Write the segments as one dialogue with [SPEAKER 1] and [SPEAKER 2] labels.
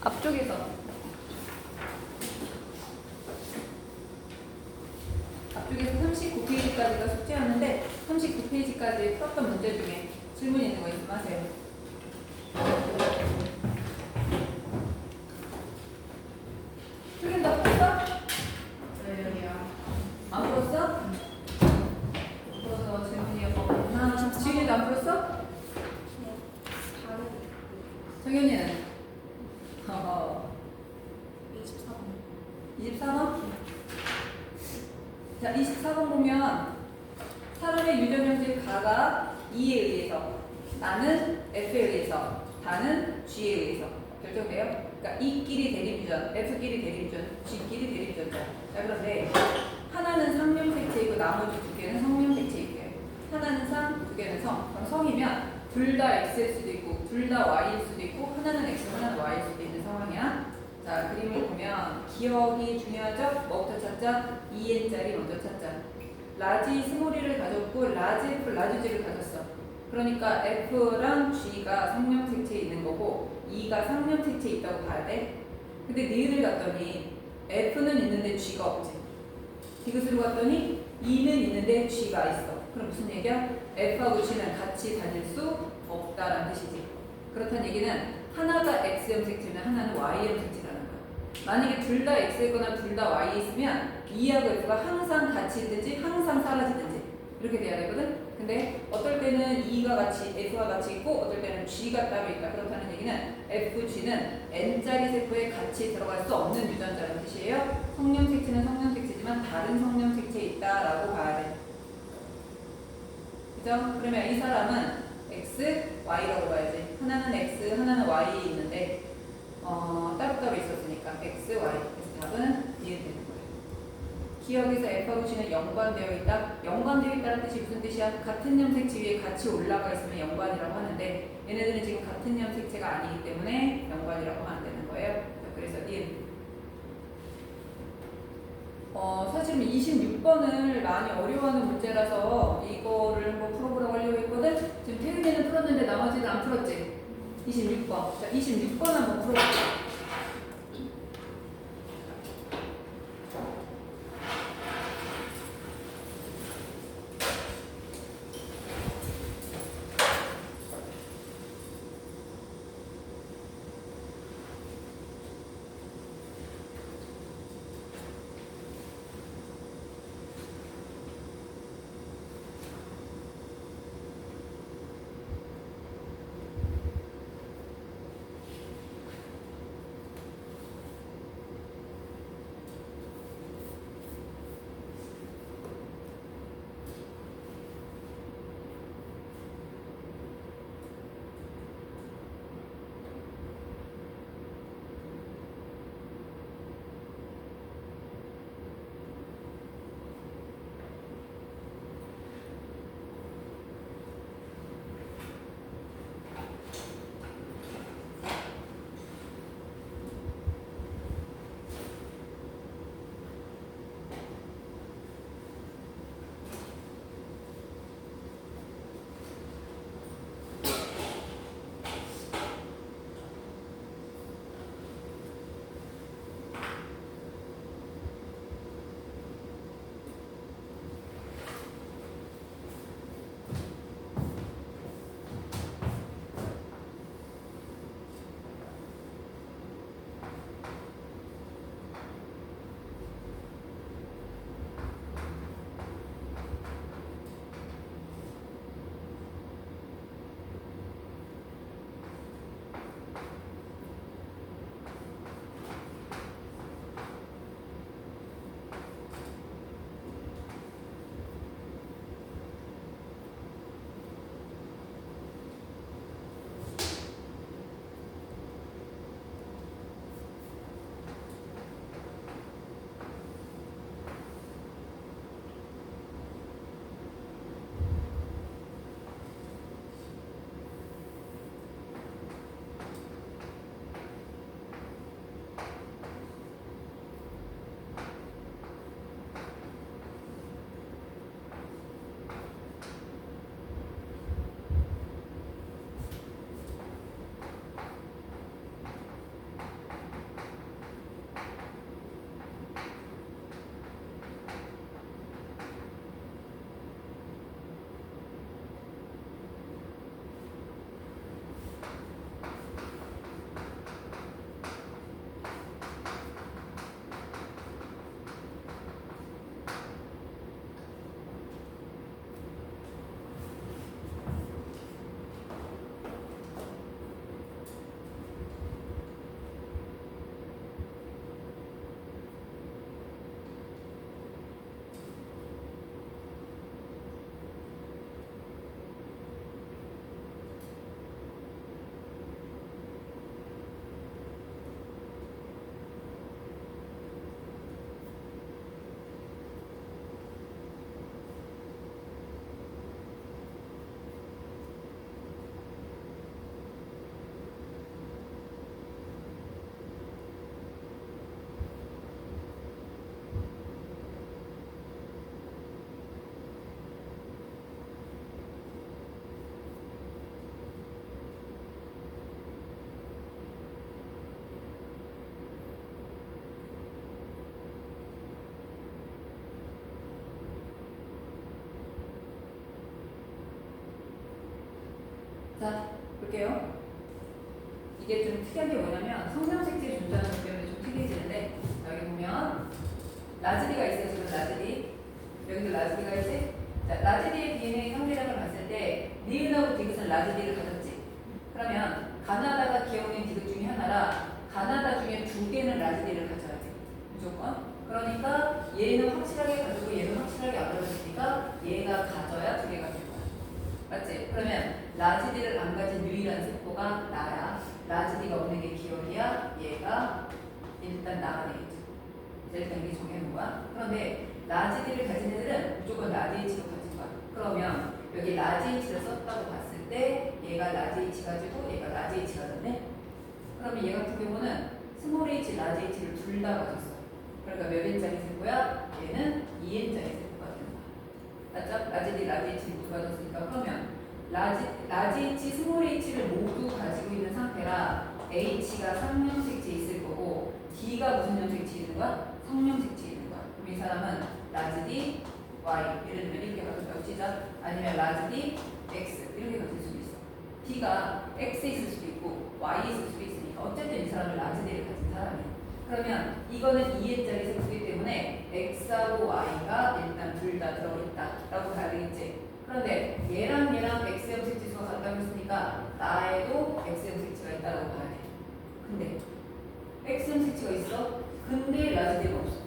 [SPEAKER 1] 앞쪽에서 39페이지까지가 숙제였는데 39페이지까지 풀었던 문제 중에 질문 있는 거 있으면 하세요. 틀린다 풀었어? 안 풀었어? 풀어서 질문이 없구나. 지윤이도 안 풀었어? 정현이는? 24번? 자, 24번 보면 사람의 유전형질 가가 E에 의해서, 나는 F에 의해서, 다는 G에 의해서 결정돼요. 그러니까 E끼리 대립유전, F끼리 대립유전, G끼리 대립유전자. 자, 그런데 하나는 상명색체이고 나머지 두 개는 성명색체이고요. 하나는 상, 두 개는 성. 그럼 성이면 둘 다 X일 수도 있고 둘 다 Y일 수도 있고 하나는 X, 하나는 Y일 수도 있는 상황이야. 자, 그림을 보면 기억이 중요하죠? 뭐부터 찾자? EN짜리 먼저 찾자. 라지 스몰이를 가졌고 라지 F, 라지 G를 가졌어. 그러니까 F랑 G가 상명색체에 있는 거고 E가 상명색체에 있다고 봐야 돼. 근데 니은을 갔더니 F는 있는데 G가 없지. 디귿으로 갔더니 E는 있는데 G가 있어. 그럼 무슨 얘기야? F하고 G는 같이 다닐 수 없다라는 뜻이지. 그렇다는 얘기는 하나가 X형 색채면 하나는 Y형 색채라는 거야. 만약에 둘 다 X이거나 둘 다 Y 있으면 E하고 F가 항상 같이 있든지 항상 사라지든지 이렇게 돼야 되거든. 근데 어떨 때는 E가 같이 F와 같이 있고 어떨 때는 G가 따로 있다. 그렇다는 얘기는 F, G는 N짜리 세포에 같이 들어갈 수 없는 유전자라는 뜻이에요. 성령색체는 성령색체지만 다른 성령색체에 있다라고 봐야 돼. 그죠? 그러면 이 사람은 X, Y라고 봐야지. 하나는 X, 하나는 Y 있는데 따로따로 있었으니까 X, Y. 그래서 답은 이해되는 거예요. 기억에서 F하고 G는 연관되어 있다. 연관되어 있다는 뜻이 무슨 뜻이야? 같은 염색체 위에 같이 올라가 있으면 연관이라고 하는데 얘네들은 지금 같은 염색체가 아니기 때문에 연관이라고 하면 안 되는 거예요. 그래서 인. 사실은 26번을 많이 어려워하는 문제라서 이거를 한번 풀어보라고 하려고 했거든. 지금 태근이는 풀었는데 나머지는 안 풀었지? 26번. 자, 26번 한번 풀어볼게요. 볼게요. 이게 좀 특이한 게 뭐냐면 성장색채 존재하는 것 때문에 좀 특이해지는데 여기 보면 라즈디가 있어요. 지금 라즈디. 여기도 라즈디가 있지? 자, 라즈디의 DNA 상대량을 봤을 때 니은하고 디귿은 라즈디를 가졌지. 그러면 가나다가 기억된 디귿 중에 하나라 가나다 중에 두 개는 라즈디를 가져야 돼. 무조건. 그러니까 얘는 확실하게 가지고 얘는 확실하게 안 가졌으니까 얘가 가져야 두 개가 될 거야. 맞지? 그러면 라즈디를 안 가진 유일한 세포가 나야. 라즈디가 없는 게 기억이야. 얘가 일단 나가 되겠죠. 일단 이게 정해놓은 거야. 그런데 라즈디를 가진 애들은 무조건 라지H로 가진 거야. 그러면 여기 라지H를 썼다고 봤을 때 얘가 라지H 가지고 얘가 라지H 가졌네. 그러면 얘 같은 경우는 스몰 h, 라지 h를 둘 다 가졌어. 그러니까 몇 n짜리 세포야? 얘는 2n짜리 세포가 되는 거야. 맞죠? 라지 D, 라지 h를 모두 가졌으니까. 그러면 라지 h, 스몰 h를 모두 가지고 있는 상태라 h가 상명색체 있을 거고 d가 무슨 형색체 있는 거야? 성형색체 있는 거야. 그럼 이 사람은 라지 D, y 예를 들면 이렇게 가졌다고 치자. 아니면 라지 D, x 이렇게 가질 수도 있어. d가 x에 있을 수도 있고 y에 있을 수도 있으니까 어쨌든 이 사람은 라지 D를 가진 사람이야. 그러면 이거는 2n짜리 세포이기 때문에 x하고 y가 일단 둘 다 들어있다 라고 봐야 되겠지. 그런데 얘랑 x형 색지수가 같다고 했으니까 나에도 x형 색지가 있다고 봐야 돼. 근데 x형 색지가 있어? 근데 라즈디가 없어.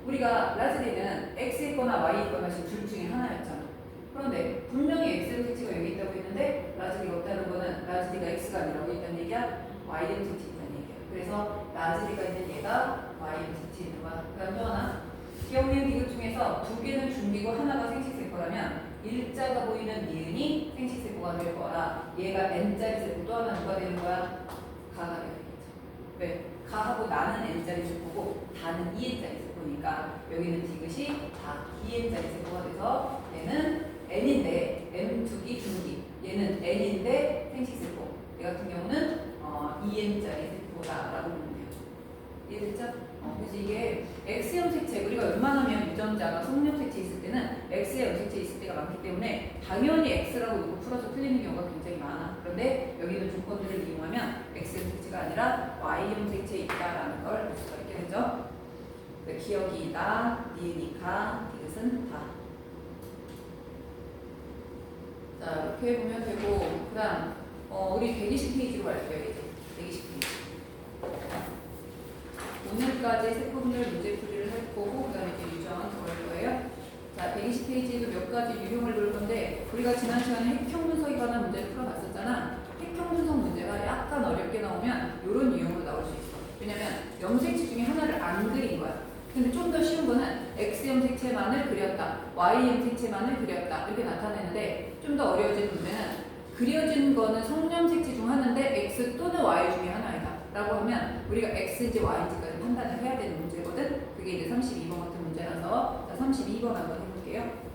[SPEAKER 1] 우리가 라즈디는 x 있거나 y 있거나 지금 둘 중에 하나였잖아. 그런데 분명히 x형 색지가 여기 있다고 했는데 라즈디가 없다는 거는 라즈디가 x가 아니라 여기 있다는 얘기야? y형 색지 있다는 얘기야. 그래서 라즈디가 있는 얘가 y형 색지 있는 거야. 그다음 또 하나 기억니은 디귿 중에서 두 개는 중기고 하나가 생식세포라면 일자가 보이는 니은이 생식세포가 될 거라 얘가 n짜리 세포 또 하나 누가 되는 거야? 가가 되겠죠. 왜? 가하고 나는 n짜리 세포고 다는 2n짜리 세포니까 여기는 디귿이 다 2n짜리 세포가 돼서 얘는 n인데 m2기 중기 얘는 n인데 생식세포 얘 같은 경우는 2n짜리 세포다라고 보면 돼요. 이해됐죠? 그래서 이게 X형 색채 우리가 웬만하면 유전자가 성형 색채 있을 때는 X형 색채 있을 때가 많기 때문에 당연히 X라고 놓고 풀어서 틀리는 경우가 굉장히 많아. 그런데 여기는 조건들을 이용하면 X형 색채가 아니라 Y형 색채에 있다라는 걸 알 수가 있게 되죠. 기억이 나, 니은이 가, 디귿은 다. 자 이렇게 보면 되고 그다음 우리 120페이지로 갈게요. 이제 120페이지. 오늘까지 세포분열 문제풀이를 할 거고 그 다음에 이제 유전 더 할 거예요. 자 120페이지에도 몇 가지 유형을 볼 건데 우리가 지난 시간에 핵형 분석에 관한 문제를 풀어봤었잖아. 핵형 분석 문제가 약간 어렵게 나오면 이런 유형으로 나올 수 있어. 왜냐면 염색체 중에 하나를 안 그린 거야. 근데 좀 더 쉬운 거는 X형 색채만을 그렸다, Y형 색채만을 그렸다 이렇게 나타내는데 좀 더 어려워진 문제는 그려진 거는 성형 색채 중 하나인데 X 또는 Y 중에 하나이다 라고 하면 우리가 X인지 Y인지까지 판단을 해야 되는 문제거든. 그게 이제 32번 같은 문제라서 자 32번 한번 해볼게요.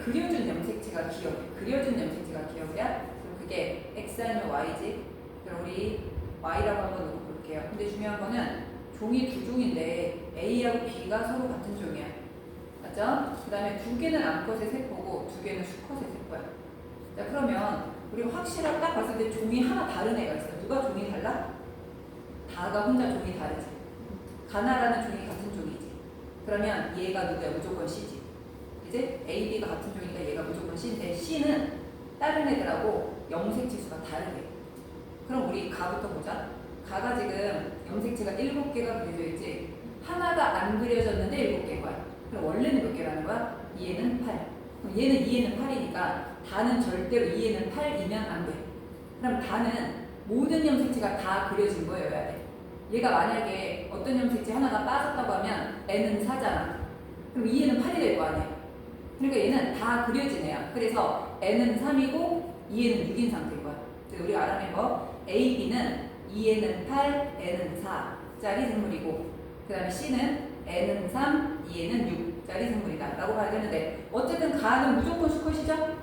[SPEAKER 1] 그려준 염색체가 기억이야. 그려준 염색체가 기억이야. 그럼 그게 x 아니면 y지. 그럼 우리 y라고 한번 놓고 볼게요. 근데 중요한 거는 종이 두 종인데 A하고 B가 서로 같은 종이야. 맞죠? 그 다음에 두 개는 암컷의 세포고 두 개는 수컷의 세포야. 자, 그러면 우리 확실하게 딱 봤을 때 종이 하나 다른 애가 있어. 누가 종이 달라? 다가 혼자 종이 다르지. 가나라는 종이 같은 종이지. 그러면 얘가 누구야? 무조건 C지. 이제 A, B가 같은 종이니까 얘가 무조건 C인데 C는 다른 애들하고 염색체 수가 다르대. 그럼 우리 가부터 보자. 가가 지금 염색체가 7개가 그려져 있지. 하나가 안 그려졌는데 7개인 거야. 그럼 원래는 몇 개라는 거야? 2에는 8. 그럼 얘는 2에는 8이니까 다는 절대로 2에는 8이면 안 돼. 그럼 다는 모든 염색체가 다 그려진 거여야 돼. 얘가 만약에 어떤 염색체 하나가 빠졌다고 하면 N은 4잖아. 그럼 2에는 8이 될 거 아니야. 그러니까 얘는 다 그려진 애야. 그래서 N은 3이고 2에는 6인 상태인 거야. 그래서 우리가 알아낸 거 A, B는 2에는 8, N은 4짜리 생물이고 그 다음에 C는 N은 3, 2에는 6짜리 생물이다 라고 봐야 되는데 어쨌든 가는 무조건 수컷이죠?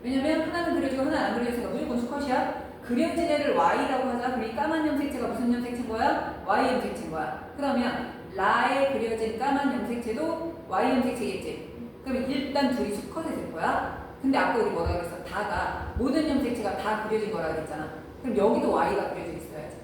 [SPEAKER 1] 왜냐면 하나는 그려지고 하나는 안 그려지니까 무조건 수컷이야. 그려진 애를 Y라고 하자. 그럼 이 까만 염색체가 무슨 염색체인 거야? Y 염색체인 거야. 그러면 라에 그려진 까만 염색체도 Y 염색체겠지? 그럼 일단 둘이 수컷의 세포야. 근데 아까 우리 뭐라고 했어? 다가 모든 염색체가 다 그려진 거라고 했잖아. 그럼 여기도 Y가 그려져 있어야지.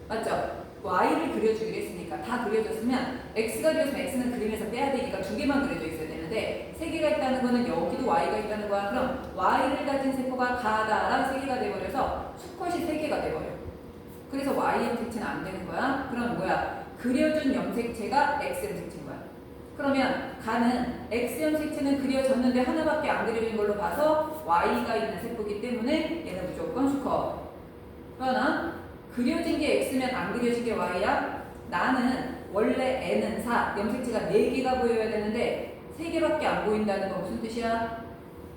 [SPEAKER 1] 맞죠? Y를 그려주기로 했으니까 다 그려졌으면 X가 그려졌으면 X는 그림에서 빼야 되니까 두 개만 그려져 있어야 되는데 세 개가 있다는 거는 여기도 Y가 있다는 거야. 그럼 Y를 가진 세포가 가다랑 세 개가 돼버려서 수컷이 세 개가 돼버려. 그래서 Y 염색체는 안 되는 거야. 그럼 뭐야? 그려준 염색체가 X 염색체인 거야. 그러면 가는 X 염색체는 그려졌는데 하나밖에 안 그려진 걸로 봐서 Y가 있는 세포이기 때문에 얘는 무조건 수컷. 그러나 그려진 게 X면 안 그려진 게 Y야? 나는 원래 N은 4, 염색체가 4개가 보여야 되는데 3개밖에 안 보인다는 건 무슨 뜻이야?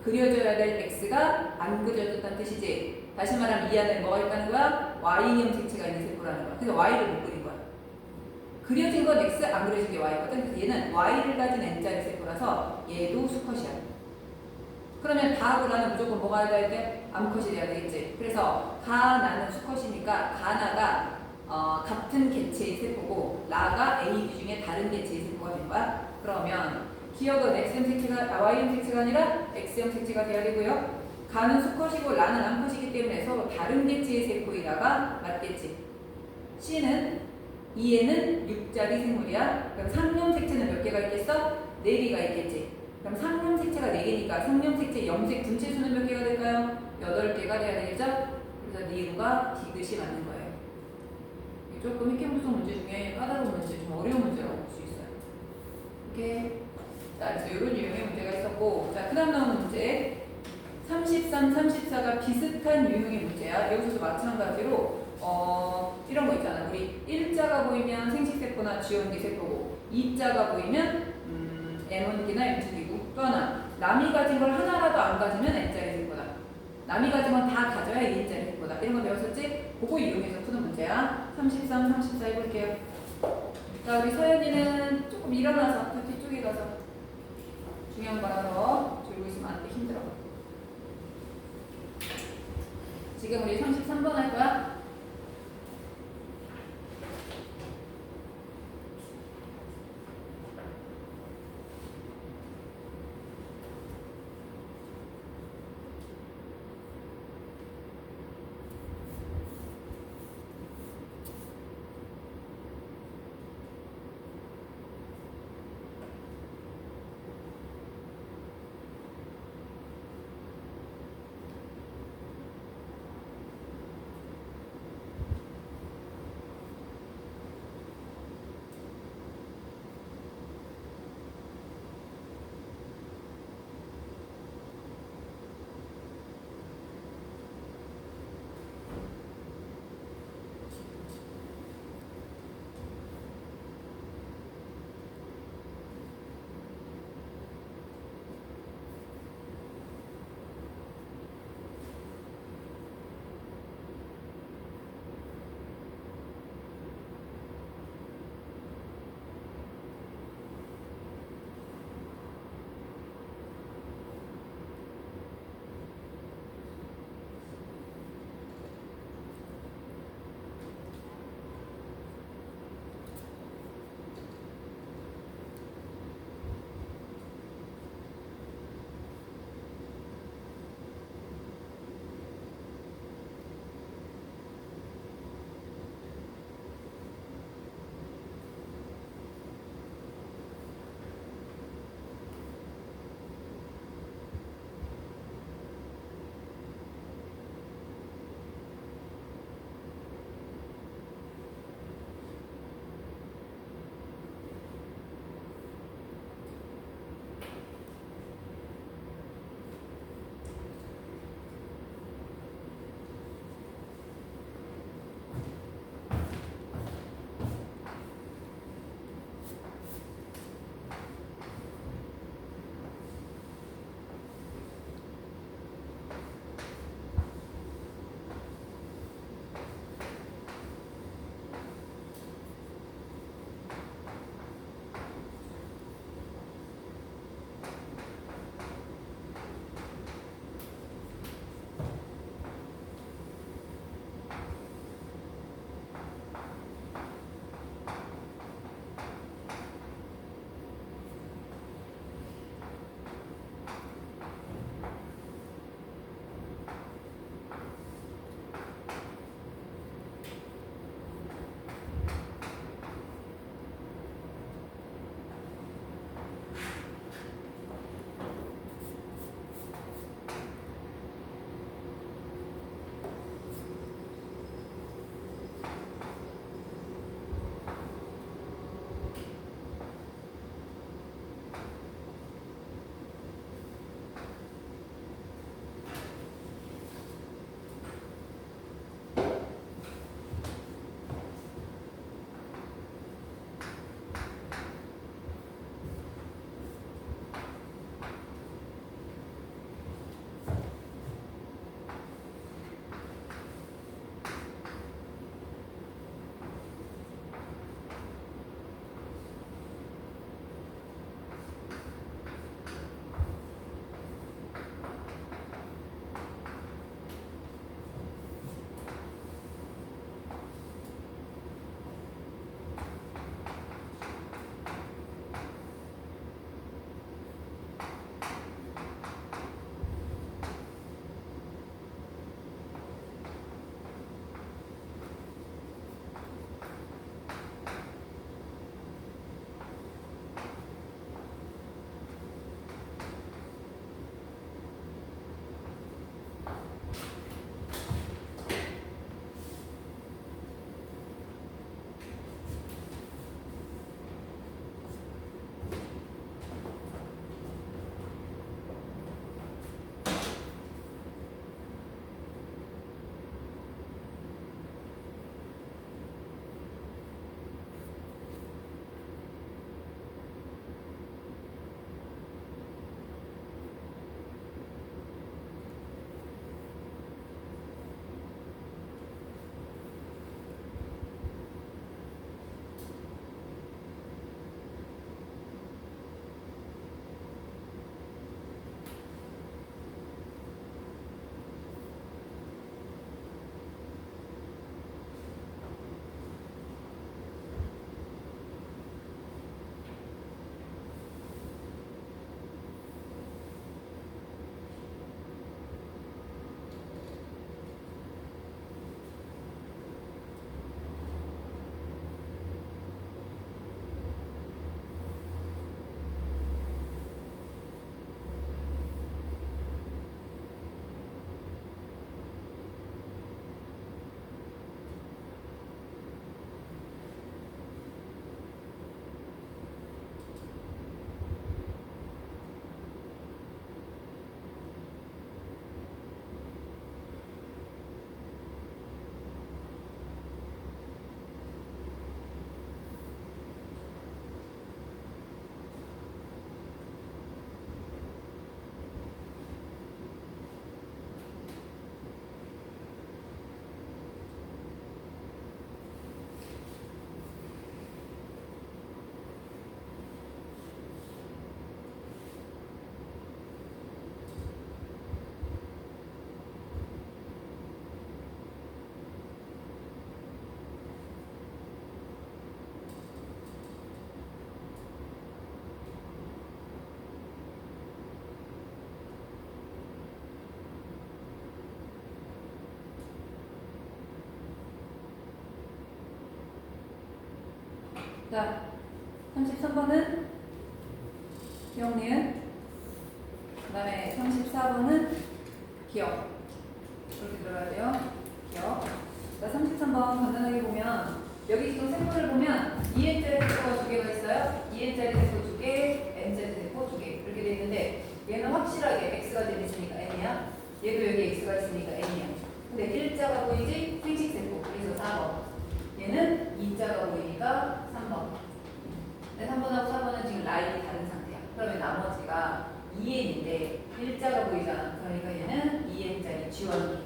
[SPEAKER 1] 그려져야 될 X가 안 그려졌다는 뜻이지. 다시 말하면 이 안에 뭐가 있다는 거야? Y 염색체가 있는 세포라는 거야. 그래서 Y를 못 그린 거야. 그려진 건 X, 안 그려진 게 Y거든. 그래서 얘는 Y를 가진 N자리 세포라서 얘도 수컷이야. 그러면 다하고 나는 무조건 뭐가 돼야 돼? 암컷이 돼야 되겠지. 그래서 가, 나는 수컷이니까 가나가 같은 개체의 세포고 라가 A, B 중에 다른 개체의 세포가 된 거야. 그러면 기억은 X 염색체가 Y 염색체가 아니라 X 염색체가 돼야 되고요. 가는 수컷이고 라는 암컷이기 때문에 서로 다른 개체의 세포이다가 맞겠지. C는 2에는 6짜리 생물이야. 그럼 상염색체는 몇 개가 있겠어? 4개가 있겠지. 그럼 상염색체가 4개니까 상염색체 염색 분체수는 몇 개가 될까요? 8개가 돼야 되겠죠? 그래서 니루가 디귿이 맞는 거예요. 조금 핵심구성 문제 중에 까다로운 문제, 좀 어려운 문제라고 볼 수 있어요. 이렇게. 자, 그래서 이런 유형의 문제가 있었고, 자, 그 다음 나오는 문제. 33, 34가 비슷한 유형의 문제야. 여기서도 마찬가지로, 이런 거 있잖아. 우리 1자가 보이면 생식세포나 지원기세포고, 2자가 보이면, M1기나 M2기고, 또 하나, 남이 가진 걸 하나라도 안 가지면 N자리 세포다. 남이 가진 건 다 가져야 2N자리 세포다. 이런 거 배웠었지? 그거 이용해서 푸는 문제야. 33, 34 해볼게요. 자, 우리 서연이는 조금 일어나서 더 뒤쪽에 가서 중요한 거라서 졸고 있으면 안 돼. 힘들어. 지금 우리 33번 할 거야? 자, 33번은 기억, 니은. 그 다음에 34번은 기억. 그렇게 들어가야 돼요. 기억. 자, 33번 간단하게 보면 여기 지금 세포를 보면 EN짜리 세포가 2개가 있어요. EN짜리 세포 2개, N짜리 세포 2개 이렇게 돼 있는데 얘는 확실하게 X가 돼 있으니까 N이야. 얘도 여기 X가 있으니까 N이야. 근데 1자가 보이지? 생식 세포. 그래서 4번. 얘는 2자가 보이니까 3번. 근데 3번하고 4번은 지금 라인이 다른 상태야. 그러면 나머지가 2N인데 1자가 보이잖아. 그러니까 얘는 2N짜리 G1,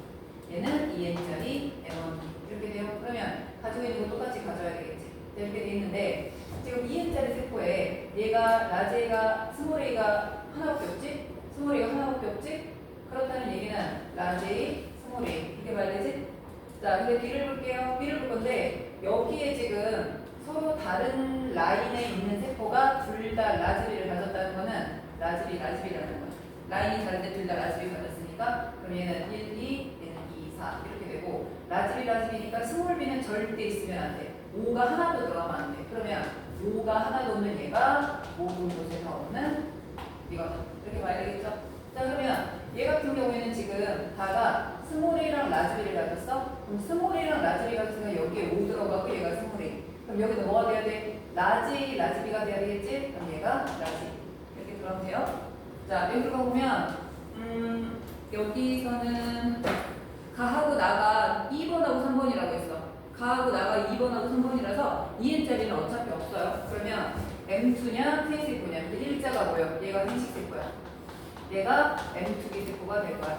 [SPEAKER 1] 얘는 2N짜리 M1 이렇게 돼요. 그러면 가지고 있는 거 똑같이 가져야 되겠지. 이렇게 돼 있는데 지금 2N짜리 세포에 얘가 라지 A가 스몰 A가 하나밖에 없지? 스몰 A가 하나밖에 없지? 그렇다는 얘기는 라지 A, 스몰 A 이렇게 봐야 되지? 자, 근데 B를 볼게요. B를 볼 건데 여기에 지금 서로 다른 라인에 있는 세포가 둘 다 라즈비를 가졌다는 거는 라즈비라는 거야. 라인이 다른데 둘 다 라즈비 가졌으니까 그럼 얘는 1, 2, 얘는 2, 4 이렇게 되고 라즈비니까 스몰 b는 절대 있으면 안 돼. 5가 하나도 들어가면 안 돼. 그러면 5가 하나도 없는 얘가 모든 곳에서 없는 이거다. 이렇게 봐야 되겠죠? 자, 그러면 얘 같은 경우에는 지금 다가 스몰 a랑 라즈비를 가졌어? 그럼 스몰 a랑 라즈비 같으면 여기에 5 들어가고 얘가 스몰 a. 그럼 여기는 뭐가 돼야 돼? 라즈비가 돼야 되겠지? 그럼 얘가 라지. 이렇게 들어가면 돼요. 자, 여기 들어가 보면 여기서는 가하고 나가 2번하고 3번이라고 했어. 가하고 나가 2번하고 3번이라서 2n짜리는 어차피 없어요. 그러면 M2냐 생식세포냐. 근데 1자가 뭐예요? 얘가 생식세포야. 얘가 M2개 세포가 될 거야.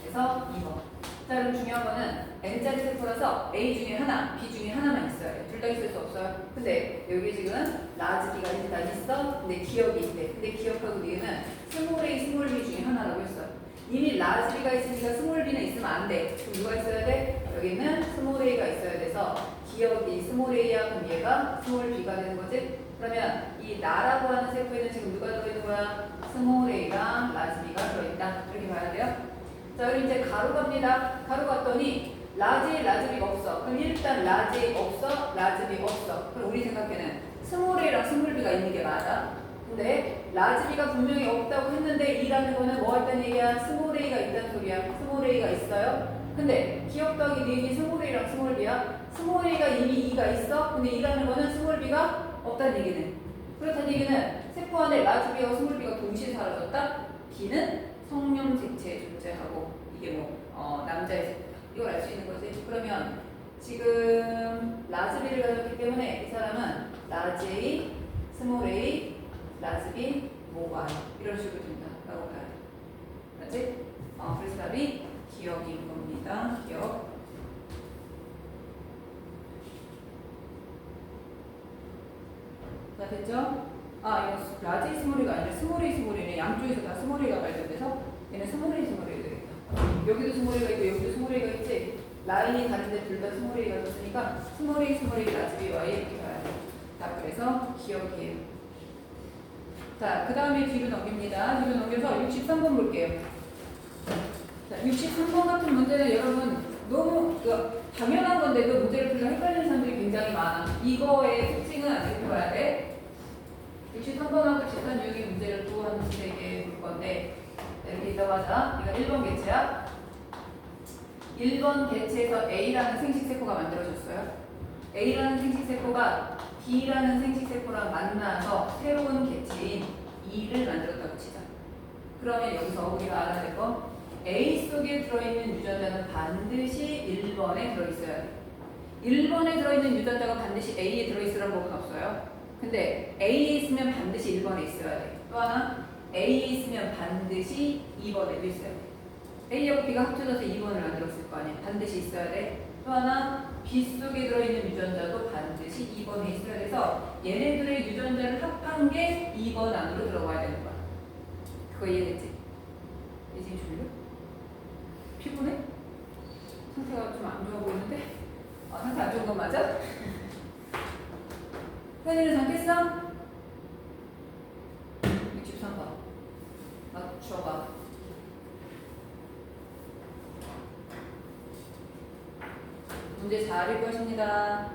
[SPEAKER 1] 그래서 2번. 자, 그럼 중요한 거는 N짜리 세포라서 A 중에 하나, B 중에 하나만 있어야 돼. 둘 다 있을 수 없어요. 근데 여기 지금 라지 B가 일단 있어. 근데 기억이 있대. 근데 기억하고 니는 스몰 A, 스몰 B 중에 하나라고 했어. 이미 라지 B가 있으니까 스몰 B는 있으면 안 돼. 그럼 누가 있어야 돼? 여기는 스몰 A가 있어야 돼서 기억이 스몰 A야. 그럼 얘가 스몰 B가 되는 거지? 그러면 이 나라고 하는 세포에는 지금 누가 들어있는 거야? 스몰 A랑 라지 B가 들어있다. 이렇게 봐야 돼요. 자, 그럼 이제 가로 갑니다. 가로 갔더니 라지비가 없어. 그럼 일단 라지 없어, 라즈비 없어. 그럼 우리 생각에는 스몰 A랑 스몰 B가 있는 게 맞아. 근데 라즈비가 분명히 없다고 했는데 이라는 거는 뭐 했다는 얘기야? 스몰 A가 있다는 소리야. 스몰 A가 있어요. 근데 기억 더하기 니은이 스몰 A랑 스몰 B야. 스몰 A가 이미 2가 있어. 근데 이라는 거는 스몰 B가 없다는 얘기는. 그렇다는 얘기는 세포 안에 라즈비와 스몰 B가 동시에 사라졌다. B는 성령색체에 존재하고 이게 남자의 세포다. 이걸 알 수 있는 거지. 그러면 지금 라즈비를 가졌기 때문에 이 사람은 라지 A, 스몰 A, 라즈비, 모가 이런 식으로 된다라고 봐야 돼. 맞지? 그래서 답이 기억인 겁니다. 기억. 자, 됐죠? 이거 라지 스몰이가 아니라 스몰 A, 스몰 A네. 양쪽에서 다 스몰 A가 발견돼서 얘는 스몰 A, 스몰 A 되겠다. 여기도 스몰 A가 있고 여기도 스몰 A가 있지. 라인이 다른데 둘 다 스몰 A가 있으니까 스몰 A, 스몰 A, 라지 B, Y 이렇게 봐야 돼. 자, 그래서 기억이에요. 자, 그 다음에 뒤로 넘깁니다. 뒤로 넘겨서 63번 볼게요. 자, 63번 같은 문제는 여러분 너무 당연한 건데도 문제를 풀려 헷갈리는 사람들이 굉장히 많아. 이거의 특징은 이렇게 봐야 돼. 63번하고 비슷한 유형의 문제를 또 한 3개 볼 건데 이렇게 있다고 하자. 이거 1번 개체야. 1번 개체에서 A라는 생식세포가 만들어졌어요. A라는 생식세포가 B라는 생식세포랑 만나서 새로운 개체인 E를 만들었다고 치자. 그러면 여기서 우리가 알아야 될 거 A 속에 들어있는 유전자는 반드시 1번에 들어있어야 돼. 1번에 들어있는 유전자가 반드시 A에 들어있으라는 법은 없어요. 근데 A에 있으면 반드시 1번에 있어야 돼. 또 하나 A에 있으면 반드시 2번에도 있어야 돼. A하고 B가 합쳐져서 2번을 만들었을 거 아니야. 반드시 있어야 돼. 또 하나 B 속에 들어있는 유전자도 반드시 2번에 있어야 돼서 얘네들의 유전자를 합한 게 2번 안으로 들어가야 되는 거야. 그거 이해됐지? 얘 지금 졸려? 피곤해? 상태가 좀 안 좋아 보이는데? 상태 안 좋은 건 맞아? 현이는 잠깼어? 63번 맞춰봐. 문제 잘 읽으십니다.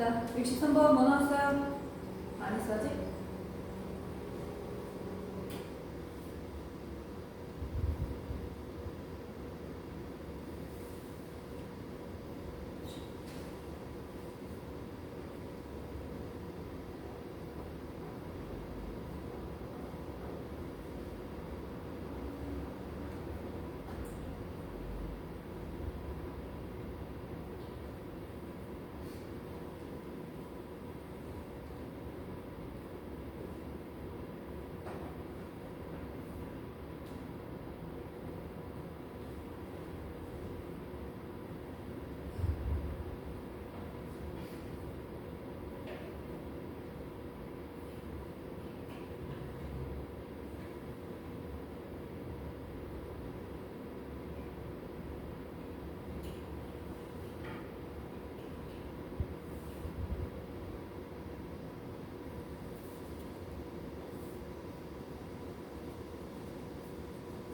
[SPEAKER 1] 자, 63번 뭐 나왔어요? 안 했어 아직?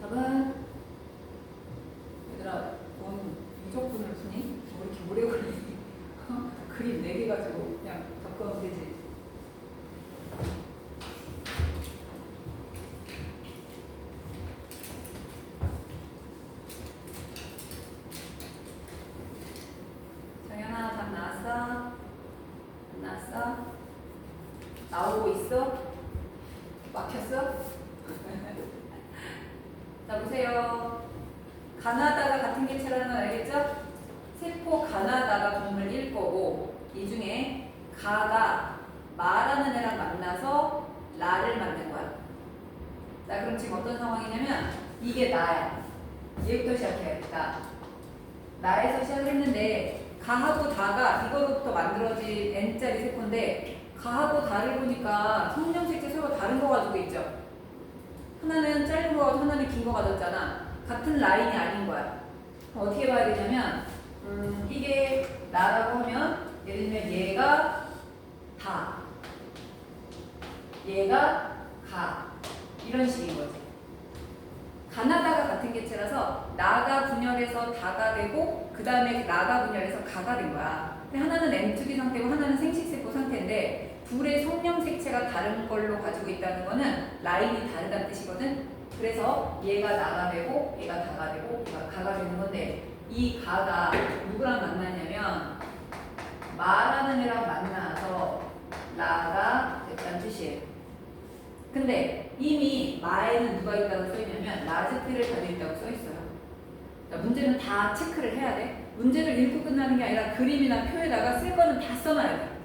[SPEAKER 1] 답은 얘들아 넌 유적분을 푸니? 뭐 이렇게 오래 걸리니? 그림 4개 가지고 그냥 바꾸면 되지. 정연아 답 나왔어? 안 나왔어? 나오고 있어? 막혔어? 자 보세요. 가나다가 같은 개체라는 건 알겠죠? 세포 가나다가 동물일 거고 이 중에 가가 마라는 애랑 만나서 라를 만든 거야. 자 그럼 지금 어떤 상황이냐면 이게 나야. 얘부터 시작해야겠다. 나에서 시작을 했는데 가하고 다가 이거로부터 만들어진 n짜리 세포인데 가하고 다를 보니까 성형색체 서로 다른 거 가지고 있죠. 하나는 짧은 거 같고 하나는 긴 거 가졌잖아. 같은 라인이 아닌 거야. 어떻게 봐야 되냐면 이게 나라고 하면 예를 들면 얘가 다 얘가 가 이런 식인 거지. 가나다가 같은 개체라서 나가 분열해서 다가 되고 그 다음에 나가 분열해서 가가 된 거야. 근데 하나는 M2B 상태고 하나는 생식세포 상태인데 둘의 성형색체가 다른 걸로 가지고 있다는 거는 라인이 다르다는 뜻이거든. 그래서 얘가 나가 되고 얘가 다가 되고 얘가 가가 되는 건데 이 가가 누구랑 만나냐면 마라는 애랑 만나서 라가 됐다는 뜻이에요. 근데 이미 마에는 누가 있다고 써있냐면 라즈티를 가지고 있다고 써있어요. 자, 문제는 다 체크를 해야 돼. 문제를 읽고 끝나는 게 아니라 그림이나 표에다가 쓸 거는 다 써놔야 돼.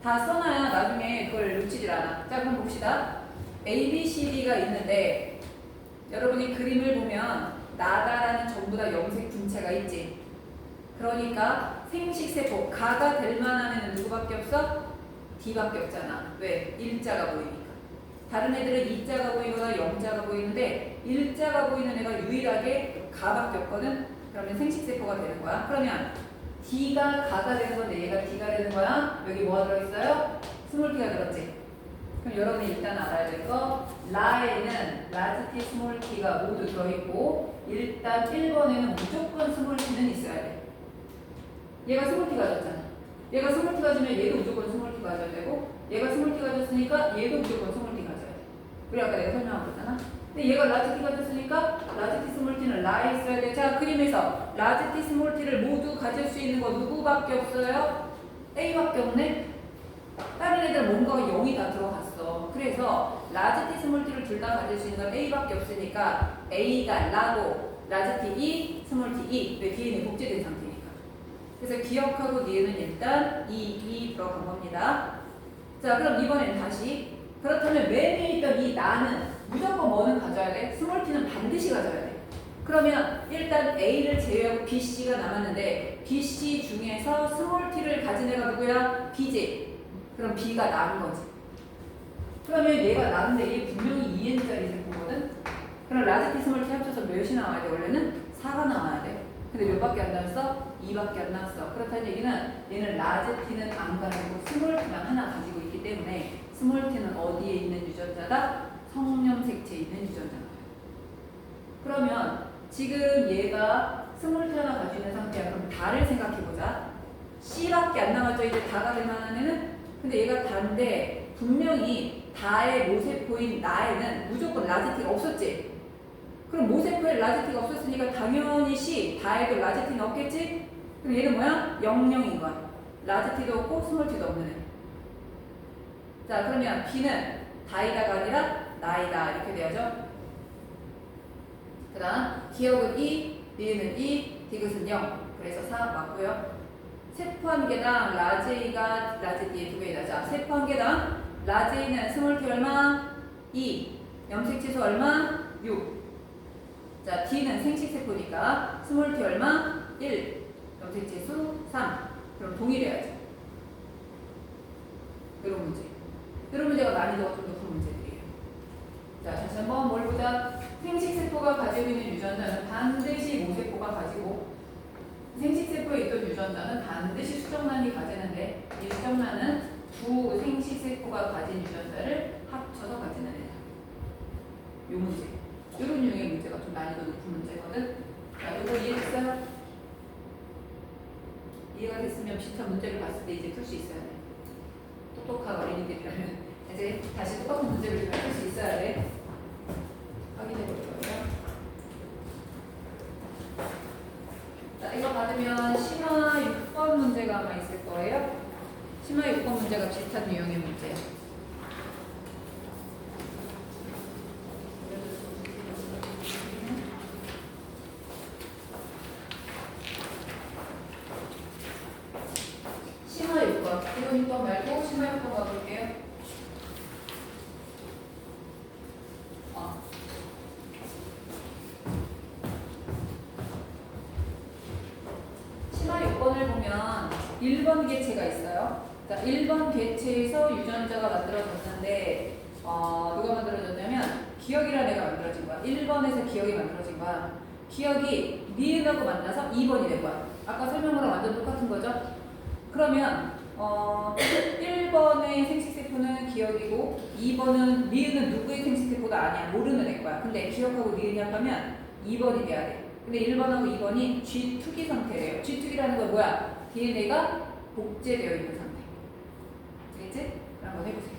[SPEAKER 1] 다 써놔야 나중에 그걸 놓치질 않아. 자 그럼 봅시다. A, B, C, D가 있는데 여러분이 그림을 보면 나다라는 전부 다 염색 분체가 있지. 그러니까 생식세포 가가 될 만한 애는 누구밖에 없어? D밖에 없잖아. 왜? 일자가 보이니까. 다른 애들은 이자가 보이거나 영자가 보이는데 일자가 보이는 애가 유일하게 가밖에 없거든. 그러면 생식세포가 되는 거야. 그러면 D가 가가 되는 건데 얘가 D가 되는 거야. 여기 뭐가 들어있어요? 스몰 T가 들었지. 그럼 여러분이 일단 알아야 될 거 라에는 라지 T, 스몰 T가 모두 들어있고 일단 1번에는 무조건 스몰 T는 있어야 돼. 얘가 스몰 T 가졌잖아. 얘가 스몰 T 가지면 얘도 무조건 스몰 T 가져야 되고 얘가 스몰 T 가졌으니까 얘도 무조건 스몰 T 가져야 돼. 우리 아까 내가 설명한 거잖아. 근데 얘가 라지 T 가졌으니까 라지 T, 스몰 T는 라에 있어야 돼. 자 그림에서 라지 T, 스몰 T를 모두 가질 수 있는 거 누구밖에 없어요? A밖에 없네? 다른 애들 뭔가가 0이 다 들어갔어. 그래서 라지 T, 스몰 T를 둘 다 가질 수 있는 건 A밖에 없으니까 A가 라고 라지 T E, 스몰 T E. 왜 DNA 복제된 상태니까. 그래서 기억하고 뒤에는 일단 E 들어간 겁니다. 자 그럼 이번엔 다시 그렇다면 맨 위에 있던 이 나는 무조건 뭐는 가져야 돼? 스몰 T는 반드시 가져야 돼. 그러면 일단 A를 제외하고 B, C가 남았는데 B, C 중에서 스몰 T를 가진 애가 누구야? B지. 그럼 B가 나은 거지. 그러면 얘가 나은데 얘 분명히 2n짜리 세포거든? 그럼 라지 T, 스몰 T 합쳐서 몇이 나와야 돼? 원래는 4가 나와야 돼. 근데 몇 밖에 안 나왔어? 2밖에 안 나왔어. 그렇다는 얘기는 얘는 라지 T는 안 가지고 스몰 T만 하나 가지고 있기 때문에 스몰 T는 어디에 있는 유전자다? 성염색체에 있는 유전자다. 그러면 지금 얘가 스몰 T 하나 가지고 있는 상태야. 그럼 다를 생각해보자. C밖에 안 남았죠. 이제 다가 될 만한 애는. 근데 얘가 다인데 분명히 다의 모세포인 나에는 무조건 라지티가 없었지. 그럼 모세포에 라지티가 없었으니까 당연히 C, 다에도 라지티는 없겠지? 그럼 얘는 뭐야? 00인 거야. 라지티도 없고 스몰티도 없는 애. 자, 그러면 B는 다이다가 아니라 나이다 이렇게 돼야죠. 그 다음 기억은 2, 니은은 2, 디귿은 0. 그래서 4 맞고요. 세포 한 개당 라지가 라지 두 개이다. 자, 세포 한 개당 라지는 스몰티 얼마? 2. 염색치수 얼마? 6. 자, D는 생식세포니까 스몰티 얼마? 1. 염색치수 3. 그럼 동일해야죠. 이런 문제. 이런 문제가 난이도가 좀 높은 문제들이에요. 자, 다시 한번 뭘 보자. 생식세포가 가지고 있는 유전자는 반드시 모세포가 가지고, 생식세포에 있던 유전자는 반드시 수정란이 가지는데, 이 수정란은 두 생식세포가 가진 유전자를 합쳐서 가지는 애다. 요 문제. 이런 유형의 문제가 좀 난이도 높은 문제거든. 자, 이거 이해됐어요? 이해가 됐으면 비슷한 문제를 봤을 때 이제 풀 수 있어야 돼. 똑똑한 어린이들이라면 이제 다시 똑같은 문제를 풀 수 있어야 돼. 확인해 볼 거예요. 자, 이거 받으면 심화 6번 문제가 아마 있을 거예요. 심화 6번 문제가 비슷한 유형의 문제예요. 심화 6번. 이거 6번 말고 심화 6번 가볼게요. 심화 6번을 보면 1번 개체가 있어요. 자, 1번 개체에서 유전자가 만들어졌는데 누가 만들어졌냐면 기억이라는 애가 만들어진 거야. 1번에서 기억이 만들어진 거야. 기억이 니은하고 만나서 2번이 된 거야. 아까 설명으로 완전 똑같은 거죠. 그러면 1번의 생식세포는 기억이고 2번은 니은은 누구의 생식세포가 아니야. 모르는 애 거야. 근데 기억하고 니은이 합하면 2번이 돼야 돼. 근데 1번하고 2번이 G2기 상태래요. G2기라는 건 뭐야? DNA가 복제되어 있는 상태. 알겠지? 한번 해보세요.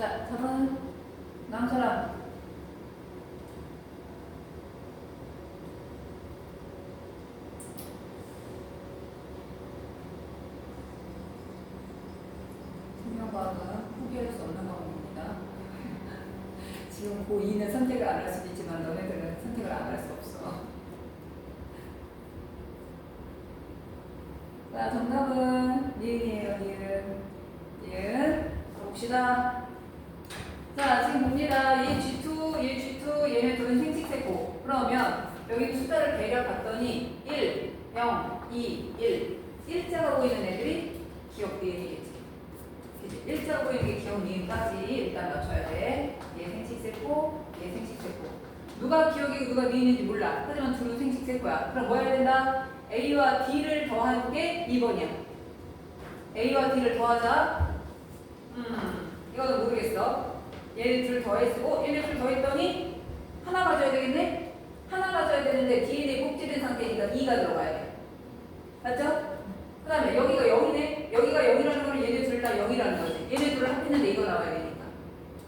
[SPEAKER 1] 자, 4번 다음 사람. 생명과학은 포기할 수 없는 과목입니다. 지금 고2는 선택을 안 할 수도 있지만 너네들은 선택을 안 할 수 없어. 자, 정답은 니은이에요. 니은. 봅시다. 자, 지금 봅니다. 얘 G2, 얘 G2, 얘네 둘은 생식세포. 그러면 여기 숫자를 대략 봤더니 1, 0, 2, 1. 일자가 보이는 애들이 기억 니은이겠지. 그치? 일자가 보이는 게 기억 니은까지 일단 맞춰야 돼. 얘 생식세포, 얘 생식세포. 누가 기억이고 누가 니은인지 몰라. 하지만 둘은 생식세포야. 그럼 뭐 해야 된다? A와 D를 더하는 게 2번이야. A와 D를 더하자. 이거는 모르겠어. 얘네 둘 더했고, 얘네 둘 더했더니 하나 가져야 되겠네? 하나 가져야 되는데 DNA 복제된 상태니까 2가 들어가야 돼. 맞죠? 그 다음에 여기가 0이네? 여기가 0이라는 거는 얘네 둘 다 0이라는 거지. 얘네 둘을 합했는데 이거 나와야 되니까.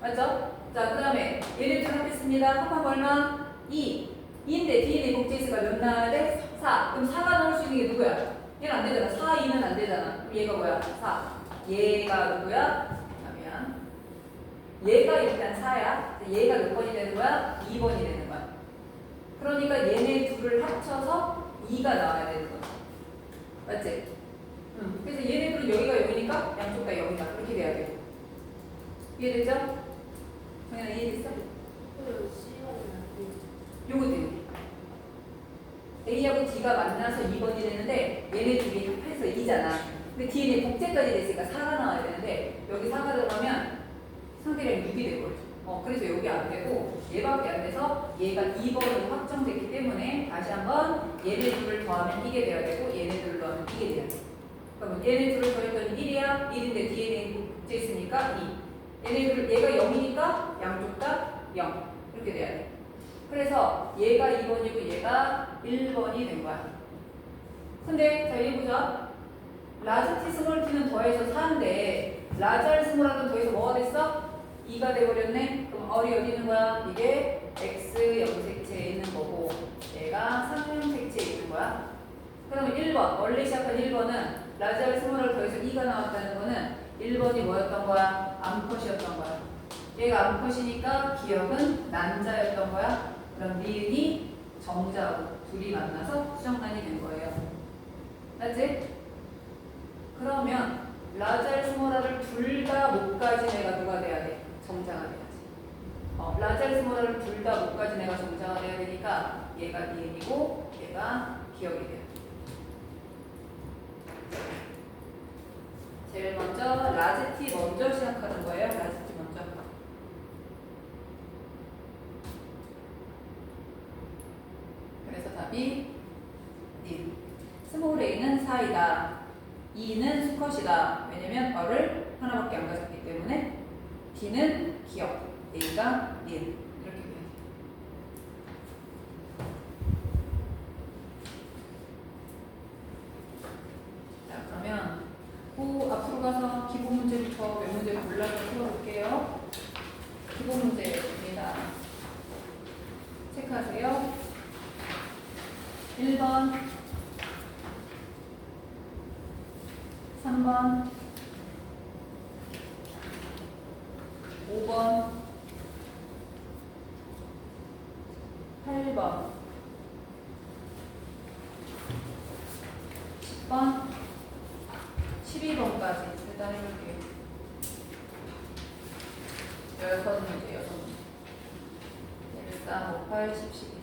[SPEAKER 1] 맞죠? 자, 그 다음에 얘네 둘 합했습니다. 합하면 얼마? 2. 2인데 DNA 복제수가 몇 나와야 돼? 4. 그럼 4가 나올 수 있는 게 누구야? 얘는 안 되잖아. 4, 2는 안 되잖아. 그럼 얘가 뭐야? 4. 얘가 누구야? 얘가 일단 4야. 얘가 몇 번이 되는 거야? 2번이 되는 거야. 그러니까 얘네 둘을 합쳐서 2가 나와야 되는 거야. 맞지? 그래서 얘네 둘은 여기가 0이니까 양쪽 다 0이다. 그렇게 돼야 돼. 이해됐죠? 정연아 이해됐어? 요것도 A하고 D가 만나서 2번이 되는데 얘네 둘이 합해서 2잖아. 근데 D는 복제까지 됐으니까 4가 나와야 되는데 여기 4가 들어가면 상대량이 6이 되거든. 그래서 여기 안 되고 얘밖에 안 돼서 얘가 2번으로 확정됐기 때문에 다시 한번 얘네 둘을 더하면 이게 돼야 되고 얘네 둘을 더하면 이게 돼야 돼. 그러면 얘네 둘을 더했더니 1이야. 1인데 DNA 복제했으니까 2. 얘네 둘, 얘가 0이니까 양쪽 다 0. 이렇게 돼야 돼. 그래서 얘가 2번이고 얘가 1번이 된 거야. 근데 자 여기 보자. 라지 T 스몰 T는 더해서 4인데 라지 R 스몰하는 더해서 뭐가 됐어? 2가 돼버렸네. 그럼 R이 어디 있는 거야? 이게 X 염색체에 있는 거고 얘가 3염색체에 있는 거야. 그러면 1번 원래 시작한 1번은 라지 R 스몰을 더해서 2가 나왔다는 거는 1번이 뭐였던 거야? 암컷이었던 거야. 얘가 암컷이니까 기억은 난자였던 거야. 그럼 니은이 정자하고 둘이 만나서 수정란이 된 거예요. 맞지? 그러면 라잘 스모라를 둘 다 못 가진 애가 누가 돼야 돼? 정자가 돼야지. 라잘 스모라를 둘 다 못 가진 애가 정자가 돼야 되니까 얘가 니은이고 얘가 기억이 돼요. 제일 먼저 라지 T 먼저 시작하는 거예요. 라지 T 먼저. 그래서 답이 님. 스몰 a는 4이다. 2는 수컷이다. 왜냐면 어를 하나밖에 안 가졌기 때문에. D는 기억, A가 님. 이렇게 돼요. 자, 그러면 그 앞으로 가서 기본 문제부터 몇 문제 골라서 풀어볼게요. 기본 문제입니다. 체크하세요. 1번, 3번, 5번, 8번, 10번, 12번까지 일단 해볼게요. 6문제, 6문제. 1, 4, 5, 8, 10, 11.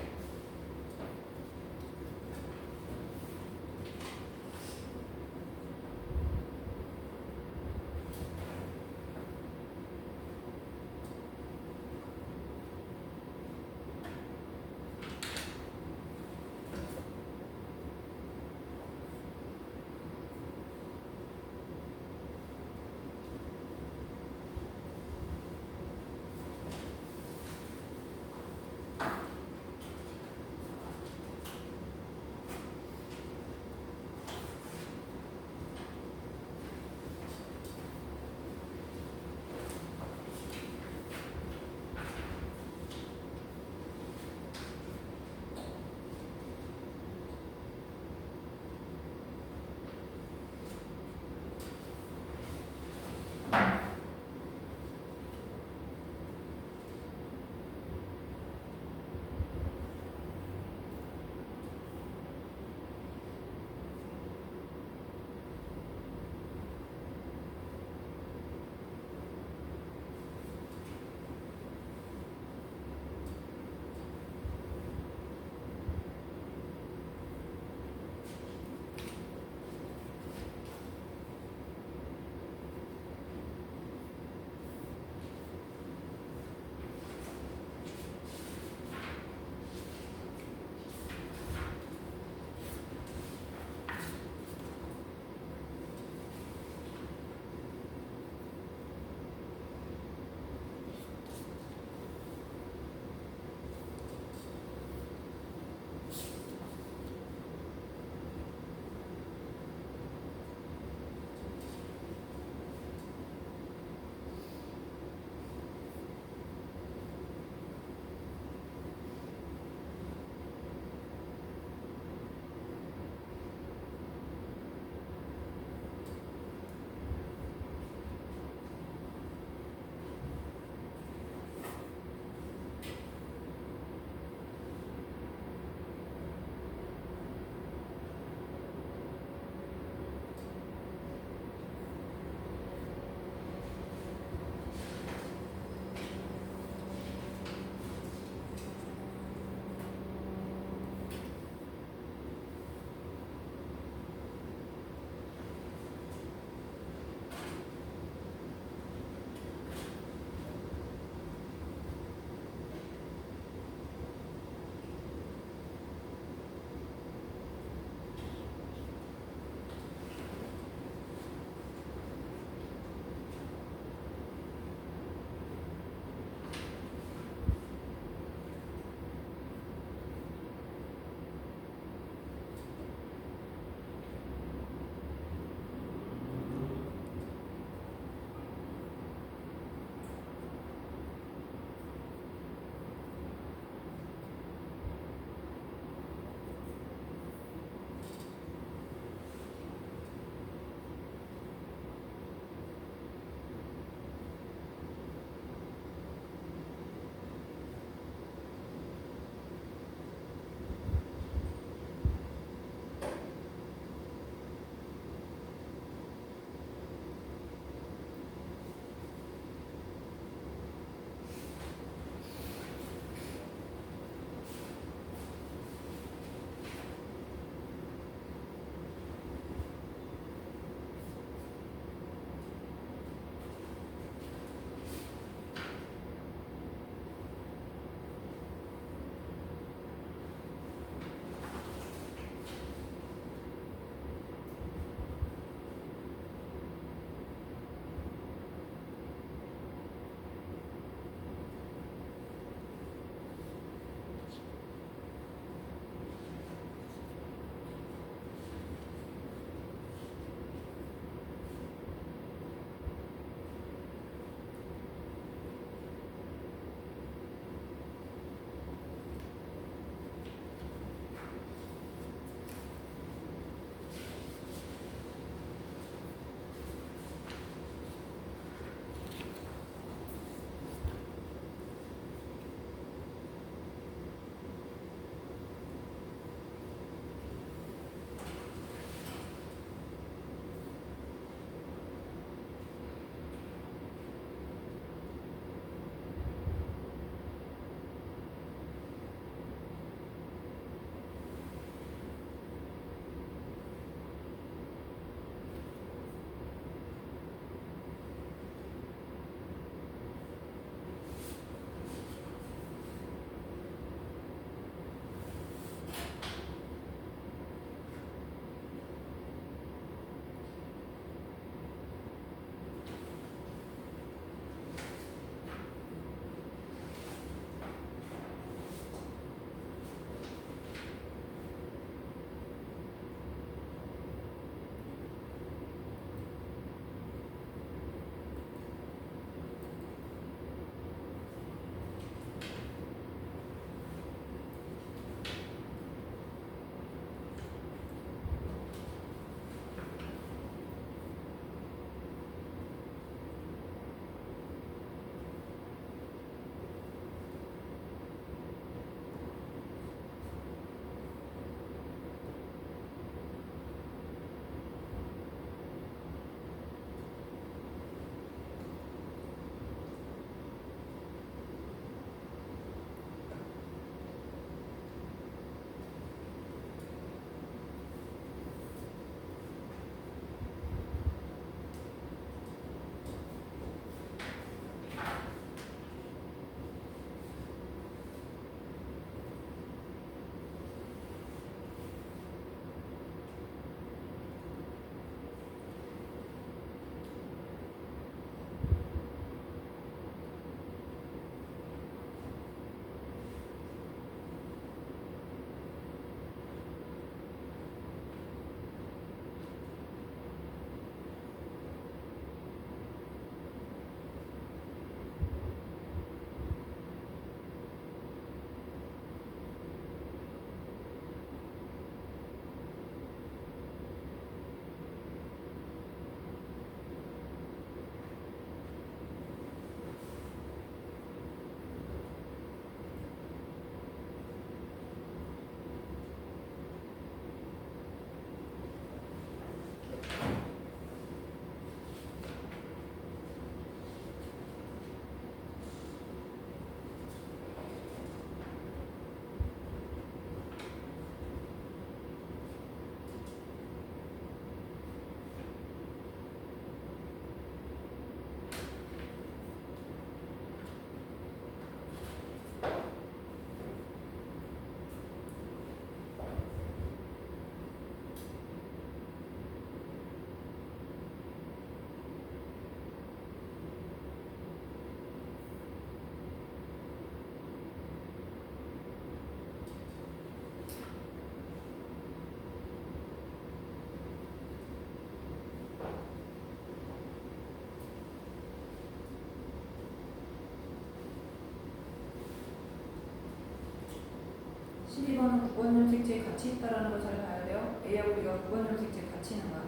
[SPEAKER 1] 12번은 9번용 색채에 같이 있다라는 걸 잘 봐야 돼요. A하고 B가 9번용 색채에 같이 있는 거야.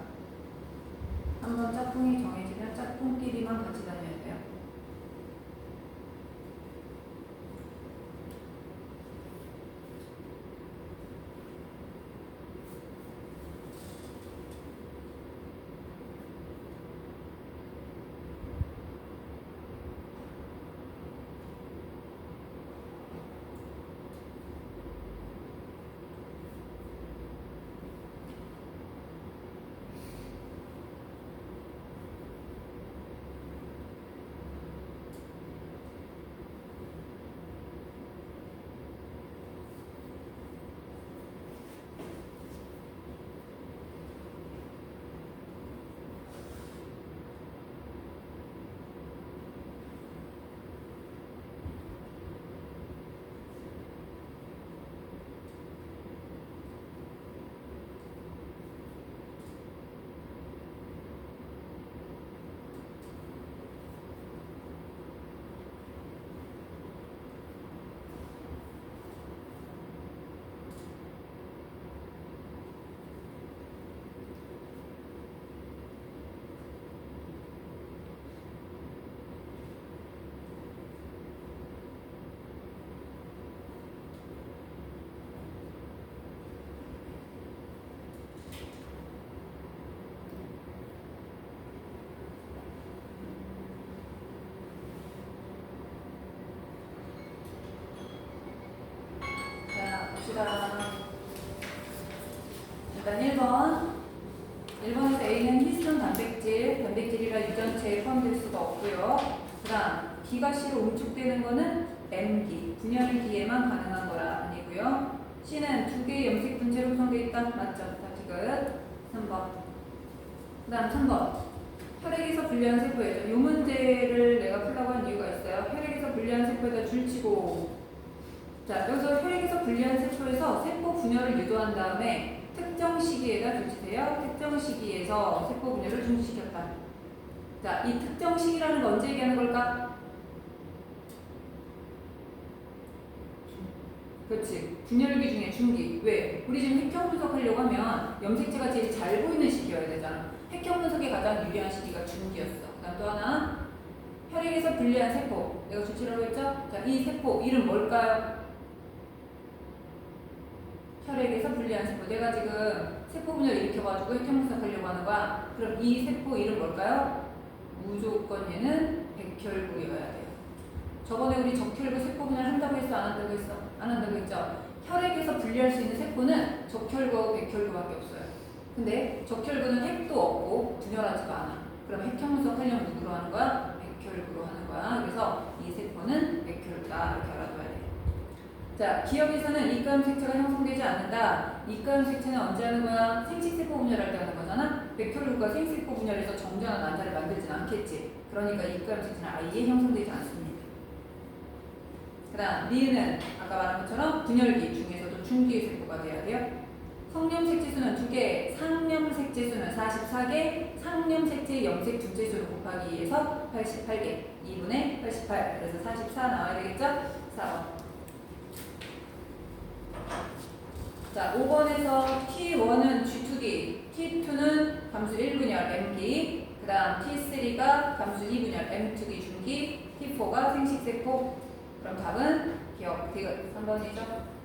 [SPEAKER 1] 한번 짝꿍이 정해지면 짝꿍끼리만 같이 다녀야 돼요. 봅시다. 일단 1번에서 A는 희순 단백질이라 유전체에 포함될 수가 없고요. 그 다음 B가 C로 응축되는 거는 MD, 분열 D에만 가능한 거라 아니고요. C는 두 개의 염색 분체로 구성되어 있다. 맞죠? 다 지금 3번. 그 다음 3번. 혈액에서 분리한 세포예요. 이 문제를 내가 풀라고 한 이유가 있어요. 혈액에서 분리한 세포에다 줄치고, 자, 여기서 혈액에서 분리한 세포에서 세포 분열을 유도한 다음에 특정 시기에다 줄치세요. 특정 시기에서 세포 분열을 중지시켰다. 자, 이 특정 시기라는 건 언제 얘기하는 걸까? 그렇지. 분열기 중에 중기. 왜? 우리 지금 핵형 분석하려고 하면 염색체가 제일 잘 보이는 시기여야 되잖아. 핵형 분석에 가장 유리한 시기가 중기였어. 그다음 또 하나, 혈액에서 분리한 세포. 내가 줄치라고 했죠? 자, 이 세포 이름 뭘까요? 혈액에서 분리한 세포. 내가 지금 세포 분열 일으켜가지고 핵형 분석하려고 하는 거야. 그럼 이 세포 이름 뭘까요? 무조건 얘는 백혈구여야 돼요. 저번에 우리 적혈구 세포 분열 한다고 했어? 안 한다고 했어? 안 한다고 했죠? 혈액에서 분리할 수 있는 세포는 적혈구하고 백혈구밖에 없어요. 근데 적혈구는 핵도 없고 분열하지도 않아. 그럼 핵형 분석하려면 누구로 하는 거야? 백혈구로 하는 거야. 그래서 이 세포는 백혈구다. 이렇게 알아둬야 돼. 자, 기억에서는 이가염색체가 형성되지 않는다. 이가염색체는 언제 하는 거야? 생식세포 분열할 때 하는 거잖아. 백혈구가 생식세포 분열해서 정전한 난자를 만들지는 않겠지. 그러니까 이가염색체는 아예 형성되지 않습니다. 그 다음 니은은 아까 말한 것처럼 분열기 중에서도 중기의 세포가 돼야 돼요. 성염색체수는 2개, 상염색체수는 44개, 상염색체 염색 분체수를 곱하기 2에서 88개, 2분의 88, 그래서 44 나와야 되겠죠? 4번. 자, 5번에서 T1은 G2기, T2는 감수 1분열 M기, 그 다음 T3가 감수 2분열 M2기 중기, T4가 생식세포. 그럼 답은 기억, 3번이죠.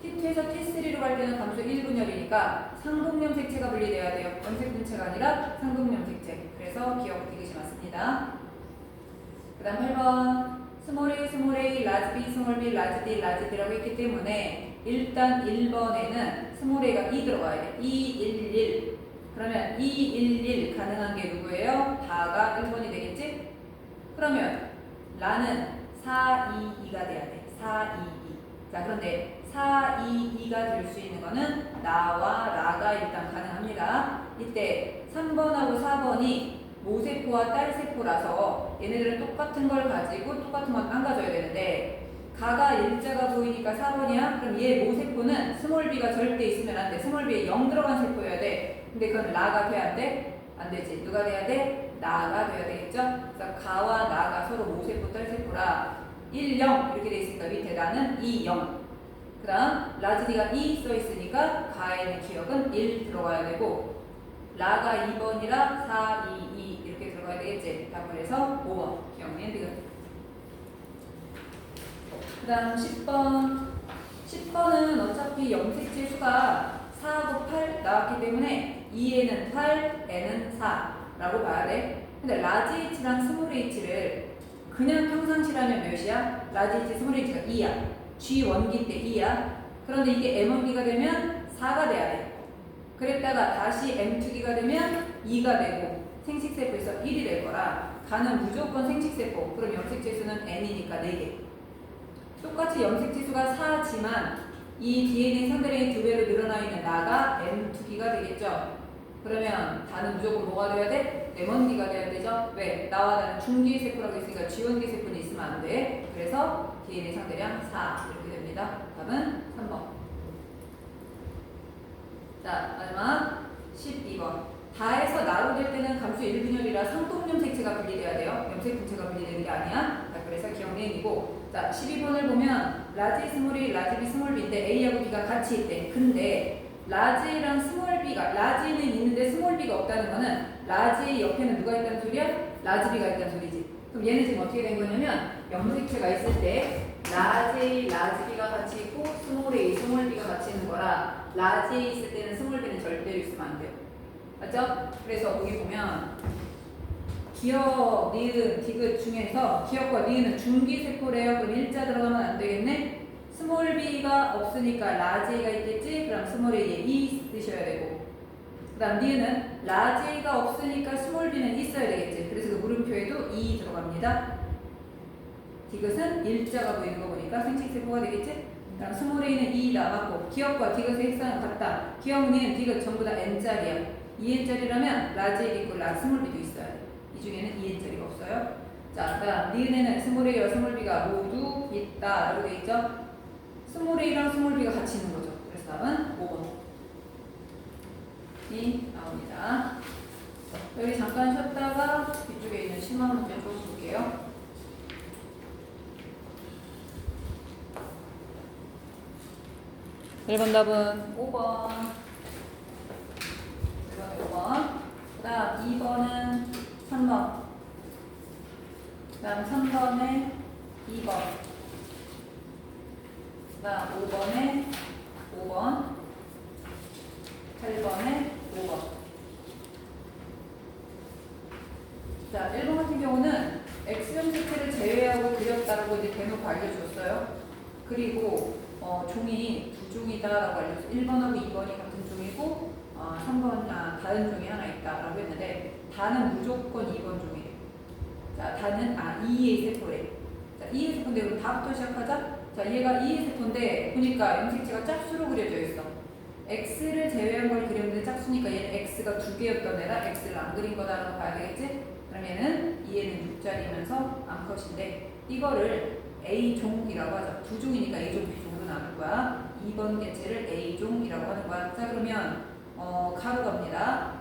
[SPEAKER 1] T2에서 T3로 갈 때는 감수 1분열이니까 상동염색체가 분리돼야 돼요. 염색분체가 아니라 상동염색체. 그래서 기억 디귿이 맞습니다. 그 다음 8번. 스몰 a, 라지 b, 스몰 b, 라지 d, 라지 d라고 했기 때문에 일단 1번에는 스몰 a가 2 들어가야 돼. 211. 그러면 211 가능한 게 누구예요? 다가 1번이 되겠지? 그러면 라는 422가 돼야 돼. 422. 자, 그런데 422가 될 수 있는 거는 나와 라가 일단 가능합니다. 이때 3번하고 4번이 모세포와 딸세포라서 얘네들은 똑같은 걸 가지고 똑같은 건 안 가져야 되는데 가가 일자가 보이니까 4번이야? 그럼 얘 모세포는 스몰 b가 절대 있으면 안 돼. 스몰 b에 0 들어간 세포여야 돼. 근데 그건 라가 돼야 안 돼? 안 되지. 누가 돼야 돼? 나가 돼야 되겠죠? 그래서 가와 나가 서로 모세포, 딸세포라 1, 0 이렇게 돼 있으니까 밑에 나는 2, 0. 그 그 다음 라지 D가 2 써있으니까 가에는 기억은 1 들어가야 되고 라가 2번이라 4, 2, 2 이렇게 들어가야 되겠지. 답을 해서 5번 기억니은 디귿. 그 다음 10번 10번은 어차피 염색체 수가 4하고 8 나왔기 때문에 2에는 8, n은 4라고 봐야 돼. 근데 라지 H랑 스몰 h를 그냥 평상시라면 몇이야? 라지 H, 스몰 h가 2야. G1기 때 2야. 그런데 이게 M1기가 되면 4가 돼야 돼. 그랬다가 다시 M2기가 되면 2가 되고 생식세포에서 1이 될 거라 가는 무조건 생식세포. 그럼 염색체 수는 n이니까 4개. 똑같이 염색체 수가 4지만 이 DNA 상대량이 2배로 늘어나 있는 나가 M2기가 되겠죠. 그러면 다는 무조건 뭐가 돼야 돼? M1기가 돼야 되죠. 왜? 나와 다른 중기 세포라고 있으니까 G1기 세포는 있으면 안 돼. 그래서 DNA 상대량 4 이렇게 됩니다. 답은 3번. 자, 마지막 12번. 다에서 나로 될 때는 감수 1분열이라 상동염색체가 분리돼야 돼요. 염색분체가 분리되는 게 아니야. 자, 그래서 기억내이고. 자, 12번을 보면 라지 스몰이 라지 B 스몰 B인데 A하고 B가 같이 있대. 근데 라지랑 스몰 B가 라지는 있는데 스몰 B가 없다는 거는 라지 옆에는 누가 있다는 소리야? 라지 B가 있다는 소리지. 그럼 얘는 지금 어떻게 된 거냐면 염색체가 있을 때 라지 B가 같이 있고 스몰 A, 스몰 B가 같이 있는 거라 라지 A 있을 때는 스몰 B는 절대로 있으면 안 돼요. 맞죠? 그래서 여기 보면 기억, 니은, 디귿 중에서 기억과 니은은 중기세포래요. 그럼 일자 들어가면 안 되겠네? 스몰 b가 없으니까 라지 A가 있겠지? 그럼 스몰 A에 2 쓰셔야 되고 그 다음 니은은 라지 A가 없으니까 스몰 b는 있어야 되겠지? 그래서 그 물음표에도 2 들어갑니다. 디귿은 일자가 보이는 거 보니까 생식세포가 되겠지? 그 다음 스몰 A는 2 남았고 기억과 디귿의 핵상은 같다. 기억, 니은, 디귿 전부 다 n짜리야. 2n짜리라면 라지 A 있고 스몰 b도 있어야 돼. 이 중에는 2n짜리가 없어요. 자, 그 다음 니은에는 스몰 A와 스몰 b가 모두 있다 라고 되어 있죠? 스몰 A랑 스몰 B가 같이 있는 거죠. 그래서 답은 5번이 나옵니다. 여기 잠깐 쉬었다가 뒤쪽에 있는 10만 문제 풀어볼게요. 1번 답은 5번. 1번에 5번. 그 다음 2번은 3번. 그 다음 3번에 2번. 그 다음 5번에 5번. 8번에 5번. 자, 1번 같은 경우는 X형 색채를 제외하고 그렸다라고 이제 대놓고 알려줬어요. 그리고 종이 두 종이다라고 알려줬어요. 1번하고 2번이 같은 종이고 3번 다른 종이 하나 있다라고 했는데 다는 무조건 2번 종이래요. 자, 다는 2의 세포래. 자, 2의 세포인데 그럼 다부터 시작하자. 자, 얘가 2의 세포인데 보니까 염색체가 짝수로 그려져 있어. X를 제외한 걸 그렸는데 짝수니까 얘는 X가 2개였던 애라 X를 안 그린 거다라고 봐야 되겠지? 그럼 얘는 2에는 6자리면서 암컷인데 이거를 A종이라고 하죠. 두 종이니까 A종, B종으로 나눌 거야. 2번 개체를 A종이라고 하는 거야. 자, 그러면 가로 갑니다.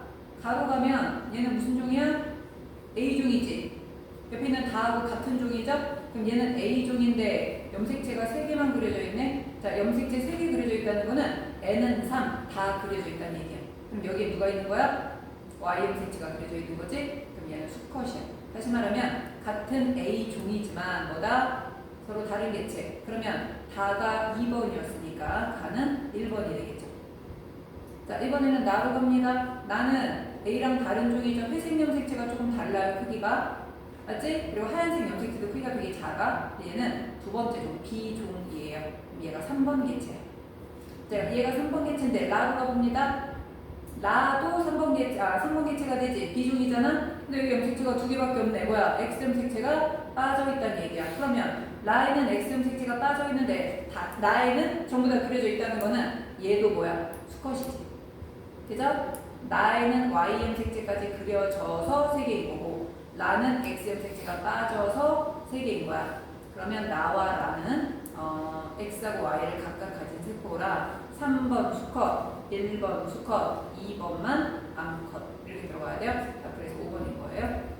[SPEAKER 1] 가로 가면 얘는 무슨 종이야? A종이지. 옆에 있는 다하고 같은 종이죠? 그럼 얘는 A종인데 염색체가 3개만 그려져 있네. 자, 염색체 3개 그려져 있다는 거는 N은 3, 다 그려져 있다는 얘기야. 그럼 여기에 누가 있는 거야? Y 염색체가 그려져 있는 거지? 그럼 얘는 수컷이야. 다시 말하면 같은 A종이지만 뭐다? 서로 다른 개체. 그러면 다가 2번이었으니까 가는 1번이 되겠죠. 자, 1번에는 나로 갑니다. 나는 A랑 다른 종이죠. 회색 염색체가 조금 달라요. 크기가. 맞지? 그리고 하얀색 염색체도 크기가 되게 작아. 얘는 두 번째 종, B종이에요. 얘가 3번 개체야. 자, 얘가 3번 개체인데 라로 가봅니다. 라도 3번 개체, 3번 개체가 되지. B종이잖아? 근데 여기 염색체가 2개밖에 없네. 뭐야? X 염색체가 빠져있다는 얘기야. 그러면 라에는 X 염색체가 빠져있는데 나에는 전부 다 그려져 있다는 거는 얘도 뭐야? 수컷이지. 그죠? 나에는 Y 염색체까지 그려져서 3개인 거고 라는 X 염색체가 빠져서 3개인 거야. 그러면 나와 라는 X하고 Y를 각각 가진 세포라 3번 수컷, 1번 수컷, 2번만 암컷 이렇게 들어가야 돼요. 자, 그래서 5번인 거예요.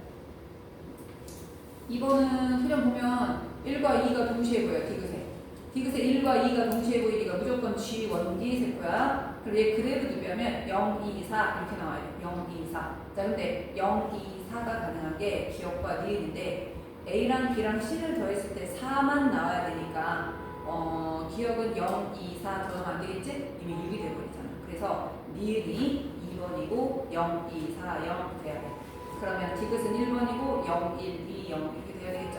[SPEAKER 1] 2번은 그냥 보면 1과 2가 동시에 보여요. 디귿에. 디귿의 1과 2가 동시에 보이니까 무조건 G 원기 세포야. 그럼 얘 그대로 두면 0, 2, 4 이렇게 나와요. 0, 2, 4. 자, 근데 0, 2, 4가 가능한 게 기억과 니은인데 A랑 B랑 C를 더했을 때 4만 나와야 되니까 기억은 0, 2, 4 더하면 안 되겠지? 이미 6이 되어버리잖아. 그래서 니은이 2번이고 0, 2, 4, 0 돼야 돼. 그러면 디귿은 1번이고 0, 1, 2, 0 이렇게 돼야 되겠죠?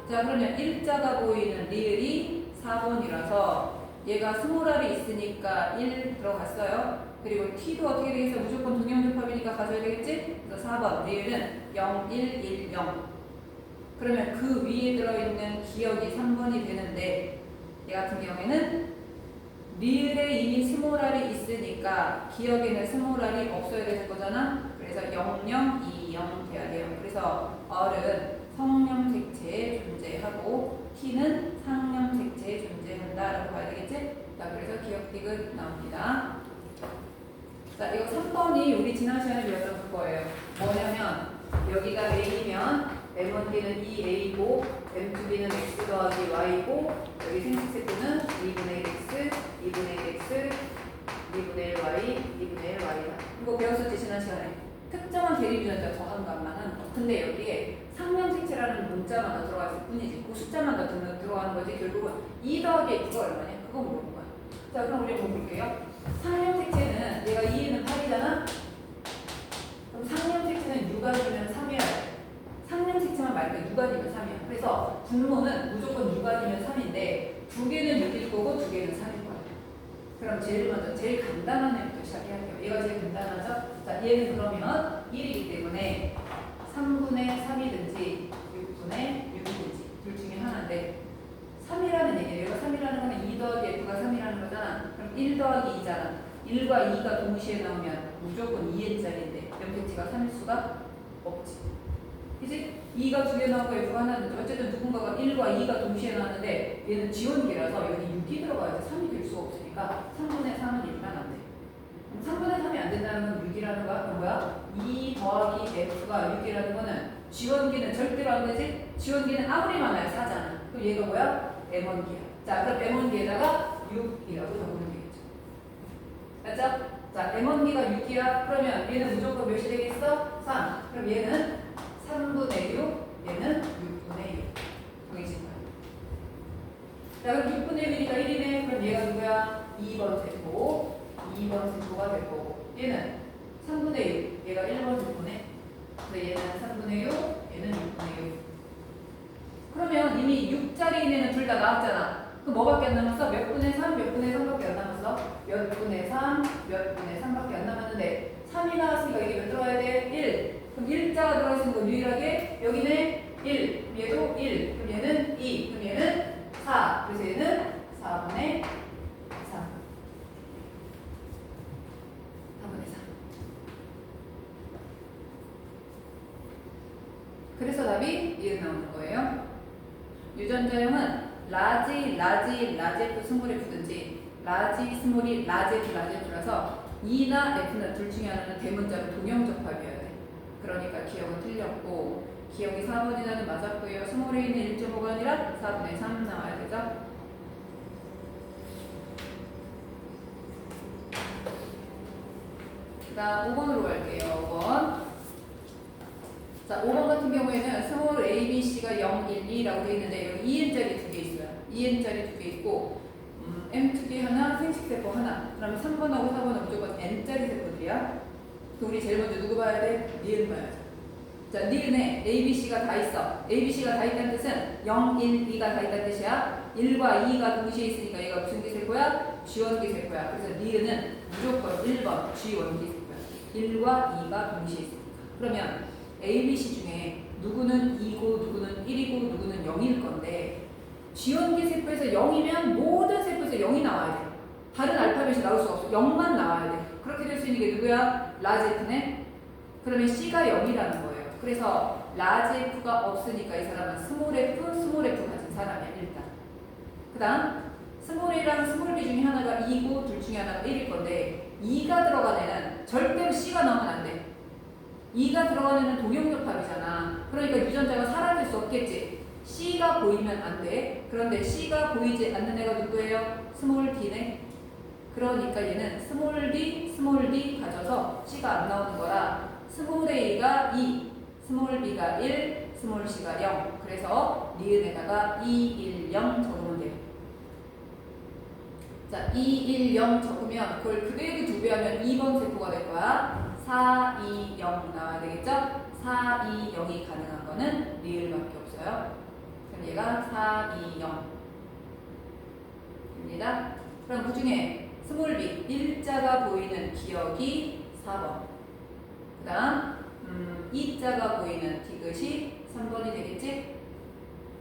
[SPEAKER 1] 자, 그러면 일자가 보이는 리을이 4번이라서 얘가 스몰알이 있으니까 1 들어갔어요. 그리고 t도 어떻게 되겠어? 무조건 동형접합이니까 가져야 되겠지? 그래서 4번 리을은 0, 1, 1, 0. 그러면 그 위에 들어있는 기억이 3번이 되는데 얘 같은 경우에는 리을에 이미 스몰알이 있으니까 기억에는 스몰알이 없어야 되는 거잖아. 그래서 0, 0, 2, 0 돼야 돼요. 그래서 얼은 성념색체에 존재하고 t는 상념색체에 존재한다라고 봐야 되겠지? 자, 그래서 기억 디귿 나옵니다. 자, 이거 3번이 우리 지난 시간에 배웠던 그거예요. 뭐냐면 여기가 A면 M1B는 2A고 M2B는 X 더하기 Y고 여기 생식세포는 2분의 1 X, 2분의 1 X, 2분의 1 Y, 2분의 1 Y다. 이거 배웠었지 지난 시간에. 특정한 대립유전자 더한 값만 하는 거. 근데 여기에 상념색체라는 문자만 더 들어가 있을 뿐이지 그 숫자만 더 들어가는 거지. 결국은 2 더하기 X가 얼마냐? 그거 물어본 거야. 자, 그럼 우리 한번 볼게요. 상념색체는 얘가 2에는 8이잖아? 그럼 상념색체는 6아니면 3이어야 돼. 상념색체만 말고 6아니면 3이야. 그래서 분모는 무조건 6아니면 3인데 두 개는 6일 거고 두 개는 3일 거야. 그럼 제일 먼저 제일 간단한 애부터 시작해볼게요. 얘가 제일 간단하죠? 자, 얘는 그러면 1이기 때문에 3분의 3이든지 6분의 6이든지 둘 중에 하나인데 3이라는 얘기예요. 얘가 3이라는 거는 2 더하기 F가 3이라는 거잖아. 그럼 1 더하기 2잖아. 1과 2가 동시에 나오면 무조건 2n짜리인데 명백지가 3일 수가 없지. 그치? 2가 두 개 나오고 F가 하나는 어쨌든 누군가가 1과 2가 동시에 나왔는데 얘는 지원계라서 여기 6이 들어가야지 3이 될 수가 없으니까 3분의 3은 일단 안 돼. 3분의 3이 안 된다는 건 6이라는 거야? 그건 뭐야? 2 더하기 F가 6이라는 거는 지원기는 절대로 안 되지? 지원기는 아무리 많아야 4잖아. 그럼 얘가 뭐야? M1기야. 자, 그럼 M1기에다가 6이라고 적으면 되겠죠. 맞죠? 자, M1기가 6이야. 그러면 얘는 무조건 몇이 되겠어? 3. 그럼 얘는 3분의 6, 얘는 6분의 6. 정해진 거야. 자, 그럼 6분의 6이니까 1이네. 그럼 얘가 누구야? 2번 세포. 2번 세포가 될 거고. 얘는 3분의 6. 얘가 1번 세포네. 그래서 얘는 3분의 6, 얘는 6분의 6. 그러면 이미 6짜리 얘는 둘 다 나왔잖아. 그럼 뭐밖에 안 남았어? 몇 분의 3, 몇 분의 3밖에 안 남았어? 몇 분의 3, 몇 분의 3밖에 안 남았는데 3이 나왔으니까 이게 몇 들어가야 돼? 1. 그럼 1자가 들어있는 건 유일하게 여기는 1. 그럼 얘도 1. 그럼 얘는 2. 그럼 얘는 4. 그래서 얘는 4분의 3. 4분의 3. 그래서 답이 1 나오는 거예요. 유전자형은 라지, 라지F, 스몰 F든지 라지, 스몰이 라지F, 라지F라서 E나 F는 둘 중에 하나는 대문자로 동형접합이어야 돼. 그러니까 기억은 틀렸고 기억이 4번이라는 맞았고요. 스몰 A는 1.5가 아니라 4분의 3 나와야 되죠. 그 다음 5번으로 갈게요. 5번. 자, 5번 같은 경우에는 스몰 A, B, C가 0, 1, 2라고 되어 있는데 여기 2n짜리 두 개 있어요. 2n짜리 두 개 있고 M2B 하나, 생식세포 하나. 그러면 3번하고 4번은 무조건 N짜리 세포들이야. 그럼 우리 제일 먼저 누구 봐야 돼? 니은 봐야죠. 자, 니은에 A, B, C가 다 있어. A, B, C가 다 있다는 뜻은 0, 1, 2가 다 있다는 뜻이야. 1과 2가 동시에 있으니까 얘가 무슨 기세포야? G원기 세포야. 그래서 니은은 무조건 1번 G원기 세포야. 1과 2가 동시에 있으니까. 그러면 A, B, C 중에 누구는 2고 누구는 1이고 누구는 0일 건데 G원기 세포에서 0이면 모든 세포에서 0이 나와야 돼. 다른 알파벳이 나올 수가 없어. 0만 나와야 돼. 그렇게 될 수 있는 게 누구야? 라지 F네. 그러면 C가 0이라는 거예요. 그래서 라지 F가 없으니까 이 사람은 스몰 F 가진 사람이야 일단. 그 다음 스몰 A랑 스몰 B 중에 하나가 2고 둘 중에 하나가 1일 건데 2가 들어간 애는 절대로 C가 나오면 안 돼. 2가 들어간 애는 동형접합이잖아. 그러니까 유전자가 사라질 수 없겠지. C가 보이면 안 돼. 그런데 C가 보이지 않는 애가 누구예요? 스몰 d네. 그러니까 얘는 스몰 d 가져서 C가 안 나오는 거라 스몰 a가 2, 스몰 b가 1, 스몰 c가 0. 그래서 니은에다가 2, 1, 0 적으면 돼요. 자, 2, 1, 0 적으면 그걸 그대로 2배 하면 2번 세포가 될 거야. 4, 2, 0 나와야 되겠죠? 4, 2, 0이 가능한 거는 리을밖에 없어요. 그럼 얘가 4, 2, 0 입니다. 그럼 그 중에 스몰 b, 일자가 보이는 기억이 4번. 그 다음 이자가 보이는 디귿이 3번이 되겠지?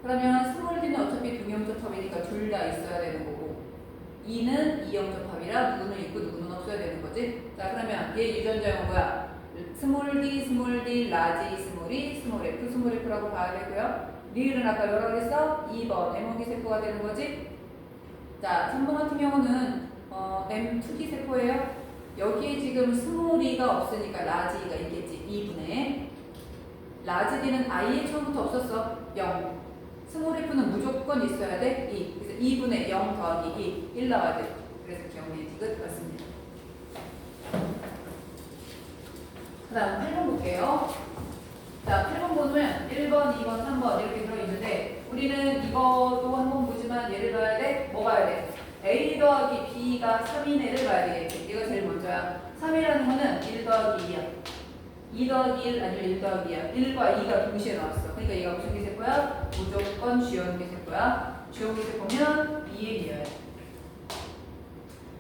[SPEAKER 1] 그러면 스몰 d는 어차피 동형접합이니까 둘 다 있어야 되는 거고 2는 이형접합이라 누구는 있고 누구는 없어야 되는 거지? 자, 그러면 얘 유전자형은 뭐야? 스몰 d, 라지, 스몰 e, 스몰 f, 스몰 f라고 봐야 되고요. 리을은 아까 뭐라고 그랬어? 2번 M1기 세포가 되는 거지? 자, 3번 같은 경우는 M2기 세포예요. 여기에 지금 스몰 e가 없으니까 라지 e가 있겠지. 2분의 라지 d는 아예 처음부터 없었어. 0. 스몰 f는 무조건 있어야 돼. 2. 그래서 2분의 0 더하기 2. 1 나와야 돼. 그래서 기억의 디귿 맞습니다. 그 다음 8번 볼게요. 자, 8번 보면 1번, 2번, 3번 이렇게 들어있는데 우리는 이것도 한번 보지만 얘를 봐야 돼? 뭐 봐야 돼? A 더하기 B가 3인 애를 봐야 되겠지. 이거 제일 먼저야. 3이라는 거는 1 더하기 2야. 2 더하기 1 아니면 1 더하기 2야. 1과 2가 동시에 나왔어. 그러니까 얘가 무슨 기세포야? 무조건 주연 기세포야. 주연 기세포면 2N이어야 돼.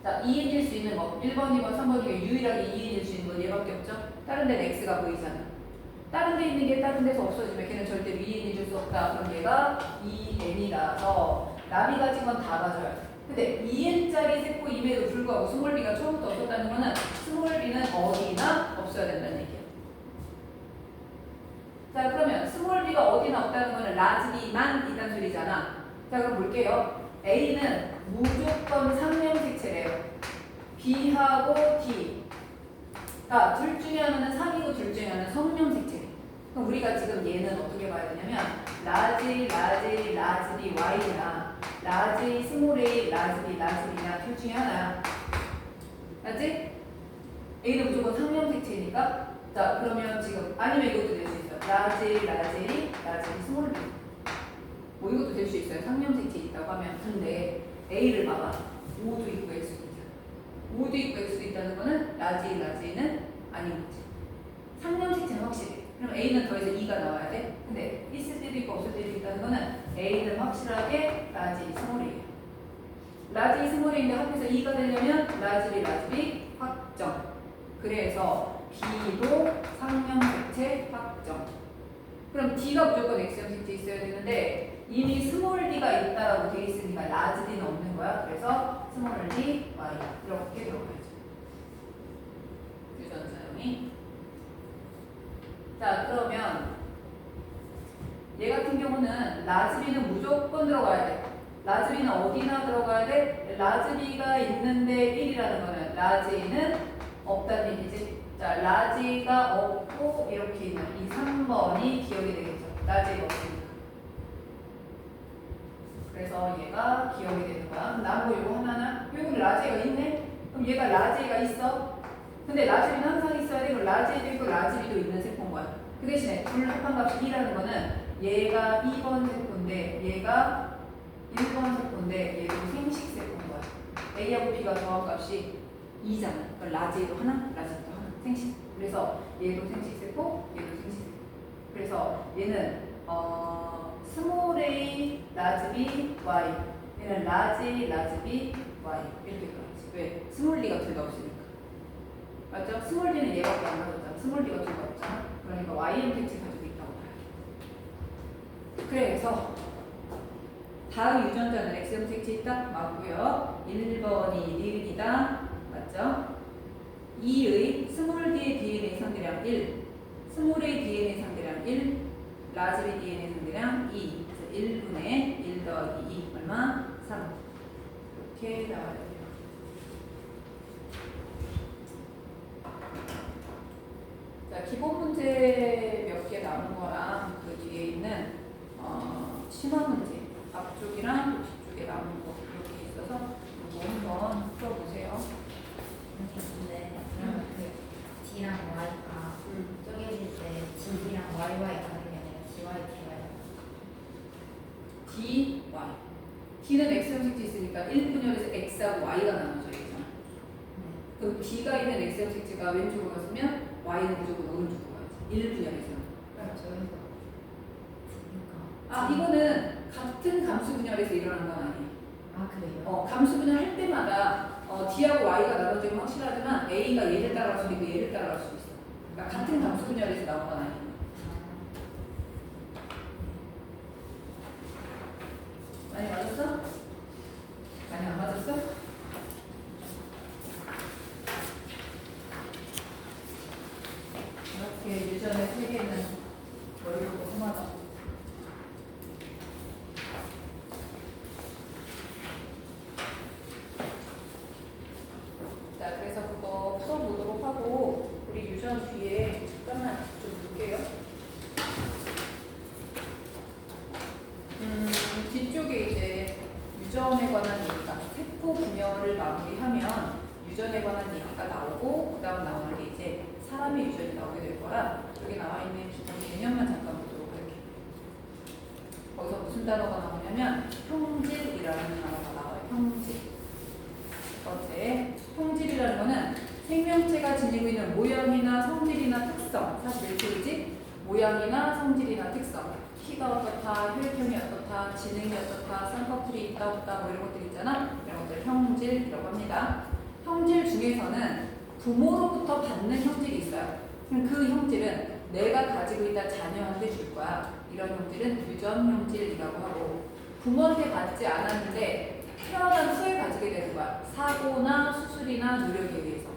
[SPEAKER 1] 자, 2N일 수 있는 거 1번, 2번, 3번 중에 유일하게 2N일 수 있는 건 얘밖에 없죠? 다른 데는 X가 보이잖아. 다른 데 있는 게 다른 데서 없어지면 걔는 절대 위인이 줄 수 없다. 그럼 얘가 2N이라서 남이 가진 건 다 가져야 돼. 근데 2N짜리 세포임에도 불구하고 스몰 b가 처음부터 없었다는 거는 스몰 b는 어디나 없어야 된다는 얘기야. 자, 그러면 스몰 b가 어디나 없다는 거는 라지 b만 있다는 소리잖아. 자, 그럼 볼게요. A는 무조건 상명색체래요. B하고 D. 자, 둘 중에 하나는 상이고 둘 중에 하나는 성명색체. 그럼 우리가 지금 얘는 어떻게 봐야 되냐면 라지 B, Y나 라지 스몰 A, 라지 B냐 둘 중에 하나야. 알지? A는 무조건 상명색체니까. 자, 그러면 지금 아니면 이것도 될 수 있어요. 라지 스몰 B. 뭐 이것도 될 수 있어요. 상명색체 있다고 하면. 근데 A를 봐봐. 5도 있고 X도 있잖아. 5도 있고 X도 있다는 거는 라지는 아닌 거지. 상명색체는 확실해. 그럼 A는 더해서 2가 나와야 돼. 근데 있을 때도 있고 없을 때도 있다는 거는 A는 확실하게 라지 스몰이에요. 라지 스몰인데 합해서 2가 되려면 라지 B 확정. 그래서 B도 상명색체 확정. 그럼 D가 무조건 X형색체 있어야 되는데 이미 스몰 D가 있다라고 돼 있으니까 라지 D는 없는 거야. 그래서 스몰 D, Y 이렇게 들어가야죠. 유전자형이. 자, 그러면 얘 같은 경우는 라즈비는 무조건 들어가야 돼. 라즈비는 어디나 들어가야 돼? 라즈비가 있는데 1이라는 거는 라지는 없다는 얘기지. 자, 라지가 없고 이렇게 있는 이 3번이 기억이 되겠죠. 라지가 없으니까. 그래서 얘가 기억이 되는 거야. 남은 거 이거 하나나? 여기 라지가 있네? 그럼 얘가 라지가 있어? 근데 라지비는 항상 있어야 되고 라지도 있고 라지비도 있는 세포인 거야. 그 대신에 둘 합한값이 2라는 거는 얘가 2번 세포인데 얘가 1번 세포인데 얘도 생식 세포인 거야. A하고 B가 더한 값이 2잖아. 그러니까 라지도 하나, 라지도 하나. 생식. 그래서 얘도 생식 세포, 얘도 생식 세포. 그래서 얘는 스몰 A, 라지 B, Y. 얘는 라지 B, Y. 이렇게 들어가지. 왜? 스몰 D가 둘 다 없으니까. 맞죠? 스몰 D는 얘밖에 안 가졌잖아. 스몰 D가 둘 다 없잖아. 그러니까 YM 택지 가지고 있다고 봐요. 그래서 다음 유전자는 X형 택지 있다? 맞고요. 1번이 리은이다. 맞죠? 2의 스몰 D의 DNA 상대량 1, 스몰 A DNA 상대량 1, 라지 B DNA 상대량 2. 그래서 1분의 1 더하기 2 얼마? 3. 이렇게 나와야 돼요. 자, 기본 문제 몇 개 나온 거랑 그 뒤에 있는 심화 문제. 앞쪽이랑 뒤쪽에 남은 거 이렇게 있어서 이거 한번 풀어보세요.
[SPEAKER 2] 근데 그러면 그 D랑 Y가 쪼개질 때 D랑 YY 가는 게 아니라 DY, DY.
[SPEAKER 1] D, Y. D는 X 형식도 있으니까 1분열에서 X하고 Y가 나눠져 있잖아. 그럼 D가 있는 X 형식지가 왼쪽으로 갔으면 Y는 무조건 오른쪽으로 가야지. 1분열에서는.
[SPEAKER 2] 그럼 저기서
[SPEAKER 1] 아, 이거는 같은 감수 분열에서 일어난 건 아니에요.
[SPEAKER 2] 아 그래요?
[SPEAKER 1] 감수 분열 할 때마다 D하고 Y가 나눠지면 확실하지만 A가 얘를 따라갈 수도 있고 얘를 따라갈 수도 있어. 그러니까 같은 감수 분열에서 나온 건 아니에요. 많이 맞았어? 많이 안 맞았어? 이렇게 유전의 세계는 어렵고 험하다. 자, 그래서 그거 풀어보도록 하고 우리 유전 뒤에 잠깐만 좀 볼게요. 뒤쪽에 이제 유전에 관한 얘기가 세포 분열을 마무리하면 유전에 관한 얘기가 나오고 그 다음 나오는 게 이제 사람의 유전이 나오게 될 거라 여기 나와 있는 기본 개념만 잠깐 보도록 할게요. 거기서 무슨 단어가 나오냐면 형질이라는 단어가 나와요. 형질. 첫 번째, 형질이라는 거는 생명체가 지니고 있는 모양이나 성질이나 특성. 사실 이렇게 그러지? 모양이나 성질이나 특성. 키가 어떻다, 혈액형이 어떻다, 지능이 어떻다, 쌍꺼풀이 있다 없다 뭐 이런 것들 있잖아. 이런 것들 형질이라고 합니다. 형질 중에서는 부모로부터 받는 형질이 있어요. 그럼 그 형질은 내가 가지고 있다 자녀한테 줄 거야. 이런 형질은 유전 형질이라고 하고 부모한테 받지 않았는데 태어난 후에 가지게 되는 거야. 사고나 수술이나 노력에 의해서.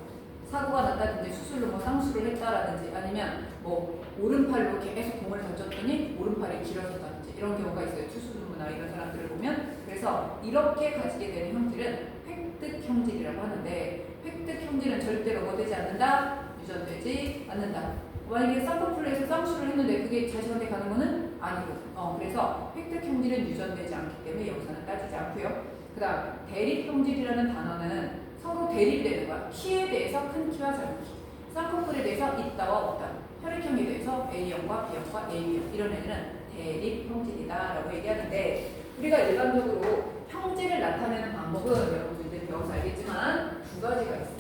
[SPEAKER 1] 사고가 났다든지 수술로 뭐 상수를 했다라든지 아니면 뭐 오른팔로 계속 공을 던졌더니 오른팔이 길어졌다든지 이런 경우가 있어요. 투수부모나 이런 사람들을 보면. 그래서 이렇게 가지게 되는 형질은 획득 형질이라고 하는데 획득 형질은 절대로 뭐 되지 않는다? 유전되지 않는다. 만약에 쌍꺼풀로 해서 쌍수를 했는데 그게 자식한테 가는 거는 아니거든. 그래서 획득 형질은 유전되지 않기 때문에 여기서는 따지지 않고요. 그 다음 대립 형질이라는 단어는 서로 대립되는 거야. 키에 대해서 큰 키와 작은 키. 쌍꺼풀에 대해서 있다와 없다. 혈액형에 대해서 A형과 B형과 AB형. 이런 애들은 대립 형질이다라고 얘기하는데 우리가 일반적으로 형질을 나타내는 방법은 여러분들 배워서 알겠지만 두 가지가 있어요.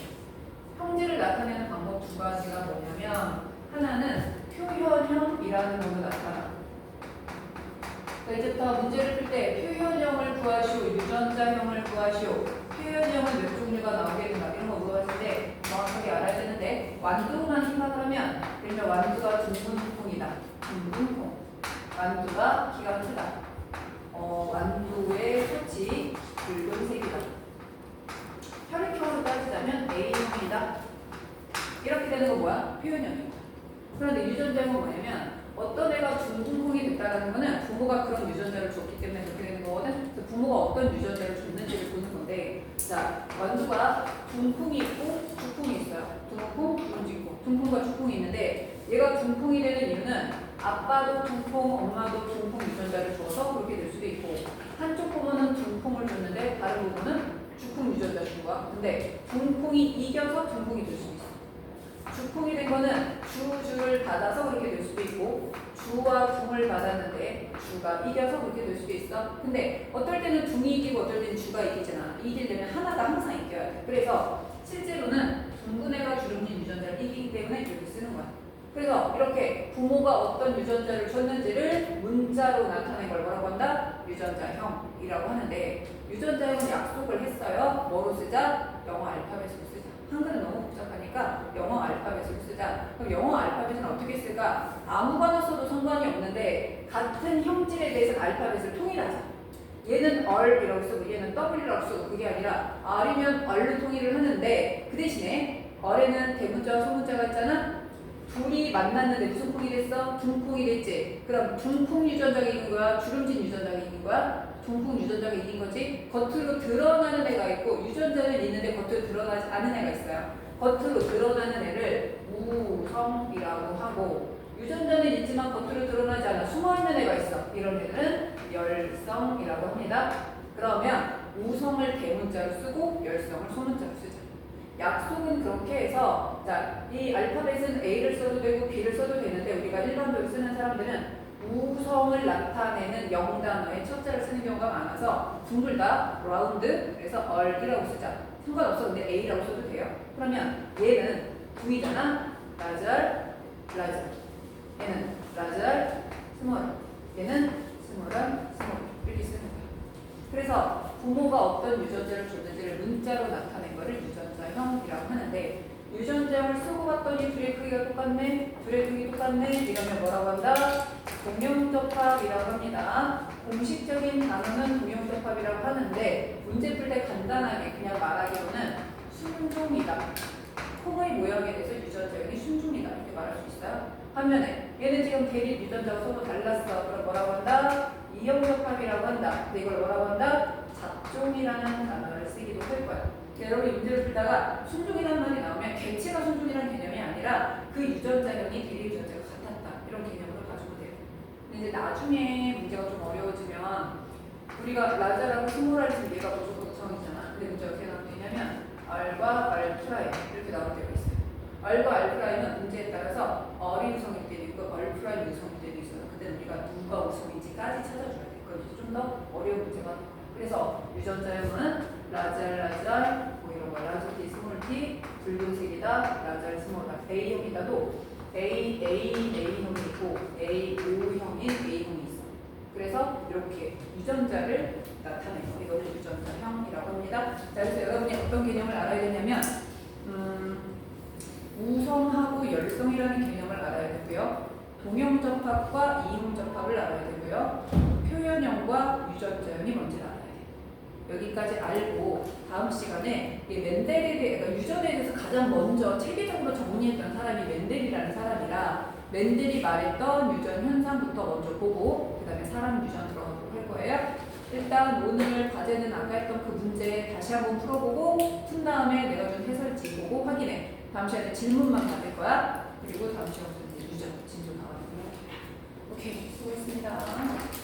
[SPEAKER 1] 형질을 나타내는 방법 두 가지가 뭐냐면 하나는 표현형이라는 걸로 나타나. 이제부터 문제를 풀 때 표현형을 구하시오, 유전자형을 구하시오. 표현형은 몇 종류가 나오게 된다. 이런 거 물어봤을 때 정확하게 알아야 되는데 완두만 생각을 하면 그러면 완두가 둥근통이다. 둥근통. 완두가 키가 크다. 완두의 꽃이 붉은색이다. 혈액형으로 따지자면 A형이다. 이렇게 되는 거 뭐야? 표현형이다. 그런데 유전자형은 뭐냐면 어떤 애가 둥근통이 됐다는 거는 부모가 그런 유전자를 줬기 때문에 그렇게 되는 거거든. 그래서 부모가 어떤 유전자를 줬는지를 보는 건데, 자, 완두가 둥콩이 있고 주콩이 있어요. 둥콩, 둥지콩. 둥콩과 주콩이 있는데 얘가 둥콩이 되는 이유는 아빠도 둥콩, 엄마도 둥콩 유전자를 줘서 그렇게 될 수도 있고 한쪽 부모는 둥콩을 줬는데 다른 부모는 주콩 유전자 준 거야. 근데 둥콩이 이겨서 둥콩이 될 수도 있어. 주콩이 된 거는 주를 받아서 그렇게 될 수도 있고 주와 둥을 받았는데 주가 이겨서 그렇게 될 수도 있어. 근데 어떨 때는 둥이 이기고 어떨 때는 주가 이기잖아. 이기려면 하나가 항상 이겨야 돼. 그래서 실제로는 둥근애가 주름진 유전자를 이기기 때문에 이렇게 쓰는 거야. 그래서 이렇게 부모가 어떤 유전자를 줬는지를 문자로 나타낸 걸 뭐라고 한다? 유전자형이라고 하는데 유전자형은 약속을 했어요. 뭐로 쓰자? 영어 알파벳으로 쓰자. 한글은 너무 복잡하니까 영어 알파벳으로 쓰자. 그럼 영어 알파벳은 어떻게 쓸까? 아무거나 써도 상관이 없는데 같은 형질에 대해서는 알파벳을 통일하자. 얘는 R이라고 쓰고 얘는 W라고 쓰고 그게 아니라 R이면 R로 통일을 하는데 그 대신에 R에는 대문자와 소문자가 있잖아. 둘이 만났는데 무슨 콩이 됐어? 둥콩이 됐지. 그럼 둥콩 유전자가 이긴 거야? 주름진 유전자가 이긴 거야? 둥콩 유전자가 이긴 거지. 겉으로 드러나는 애가 있고 유전자는 있는데 겉으로 드러나지 않은 애가 있어요. 겉으로 드러나는 애를 우성이라고 하고 유전자는 있지만 겉으로 드러나지 않아 숨어있는 애가 있어. 이런 애들은 열성이라고 합니다. 그러면 우성을 대문자로 쓰고 열성을 소문자로 쓰죠. 약속은 그렇게 해서 자, 이 알파벳은 A를 써도 되고 B를 써도 되는데 우리가 일반적으로 쓰는 사람들은 우성을 나타내는 영단어의 첫자를 쓰는 경우가 많아서 둥글 다 라운드 그래서 얼이라고 쓰자. 상관없어. 근데 A라고 써도 돼요. 그러면 얘는 V잖아. 라잘, 라잘. 얘는 라잘, 스몰. 얘는 스몰한, 스몰. 이렇게 쓰는 거야. 그래서 부모가 어떤 유전자를 줬는지를 문자로 나타낸 거를 유전자형이라고 하는데 유전자형을 쓰고 봤더니 둘의 크기가 똑같네. 둘의 크기 똑같네. 이러면 뭐라고 한다? 동형접합이라고 합니다. 공식적인 단어는 동형접합이라고 하는데 문제 풀 때 간단하게 그냥 말하기로는 순종이다. 콩의 모양에 대해서 유전자형이 순종이다. 이렇게 말할 수 있어요. 반면에 얘는 지금 대립 유전자가 서로 달랐어. 그럼 뭐라고 한다? 이형접합이라고 한다. 근데 이걸 뭐라고 한다? 잡종이라는 단어를 쓰기도 할 거야. 여러분이 문제를 풀다가 순종이라는 말이 나오면 개체가 순종이라는 개념이 아니라 그 유전자형이 대립 유전자가 같았다. 이런 개념으로 가지고 돼요. 근데 이제 나중에 문제가 좀 어려워지면 우리가 라자라고 스몰할 때 얘가 무조건 우성이잖아. 근데 문제가 어떻게 나오면 되냐면 R과 R 프라임 이렇게 나올 때가 있어요. R과 R 프라임은 문제에 따라서 R이 우성일 때도 있고 R 프라임 우성일 때도 있어요. 근데 우리가 누가 우성인지까지 찾아줘야 돼. 그것이 좀 더 어려운 문제가 돼요. 그래서 유전자형은 라잘, 뭐 이런 거 라즈티, 스몰티, 붉은색이다, 라잘, 스몰다, A형이다도 A형이 있고 A오형인 A형이 있어. 그래서 이렇게 유전자를 나타내는 거. 이거를 유전자형이라고 합니다. 자, 그래서 여러분이 어떤 개념을 알아야 되냐면 우성하고 열성이라는 개념을 알아야 되고요. 동형접합과 이형접합을 알아야 되고요. 표현형과 유전자형이 뭔지를 알아야 돼요. 여기까지 알고 다음 시간에 멘델에 대해 그러니까 유전에 대해서 가장 먼저 체계적으로 정리했던 사람이 멘델이라는 사람이라 멘델이 말했던 유전 현상부터 먼저 보고 그 다음에 사람 유전 들어가도록 할 거예요. 일단 오늘 과제는 아까 했던 그 문제 다시 한번 풀어보고 푼 다음에 내가 준 해설지 보고 확인해. 다음 시간에 질문만 받을 거야. 그리고 다음 시간부터 이제 유전 진도 나와주고요. 오케이, 수고했습니다.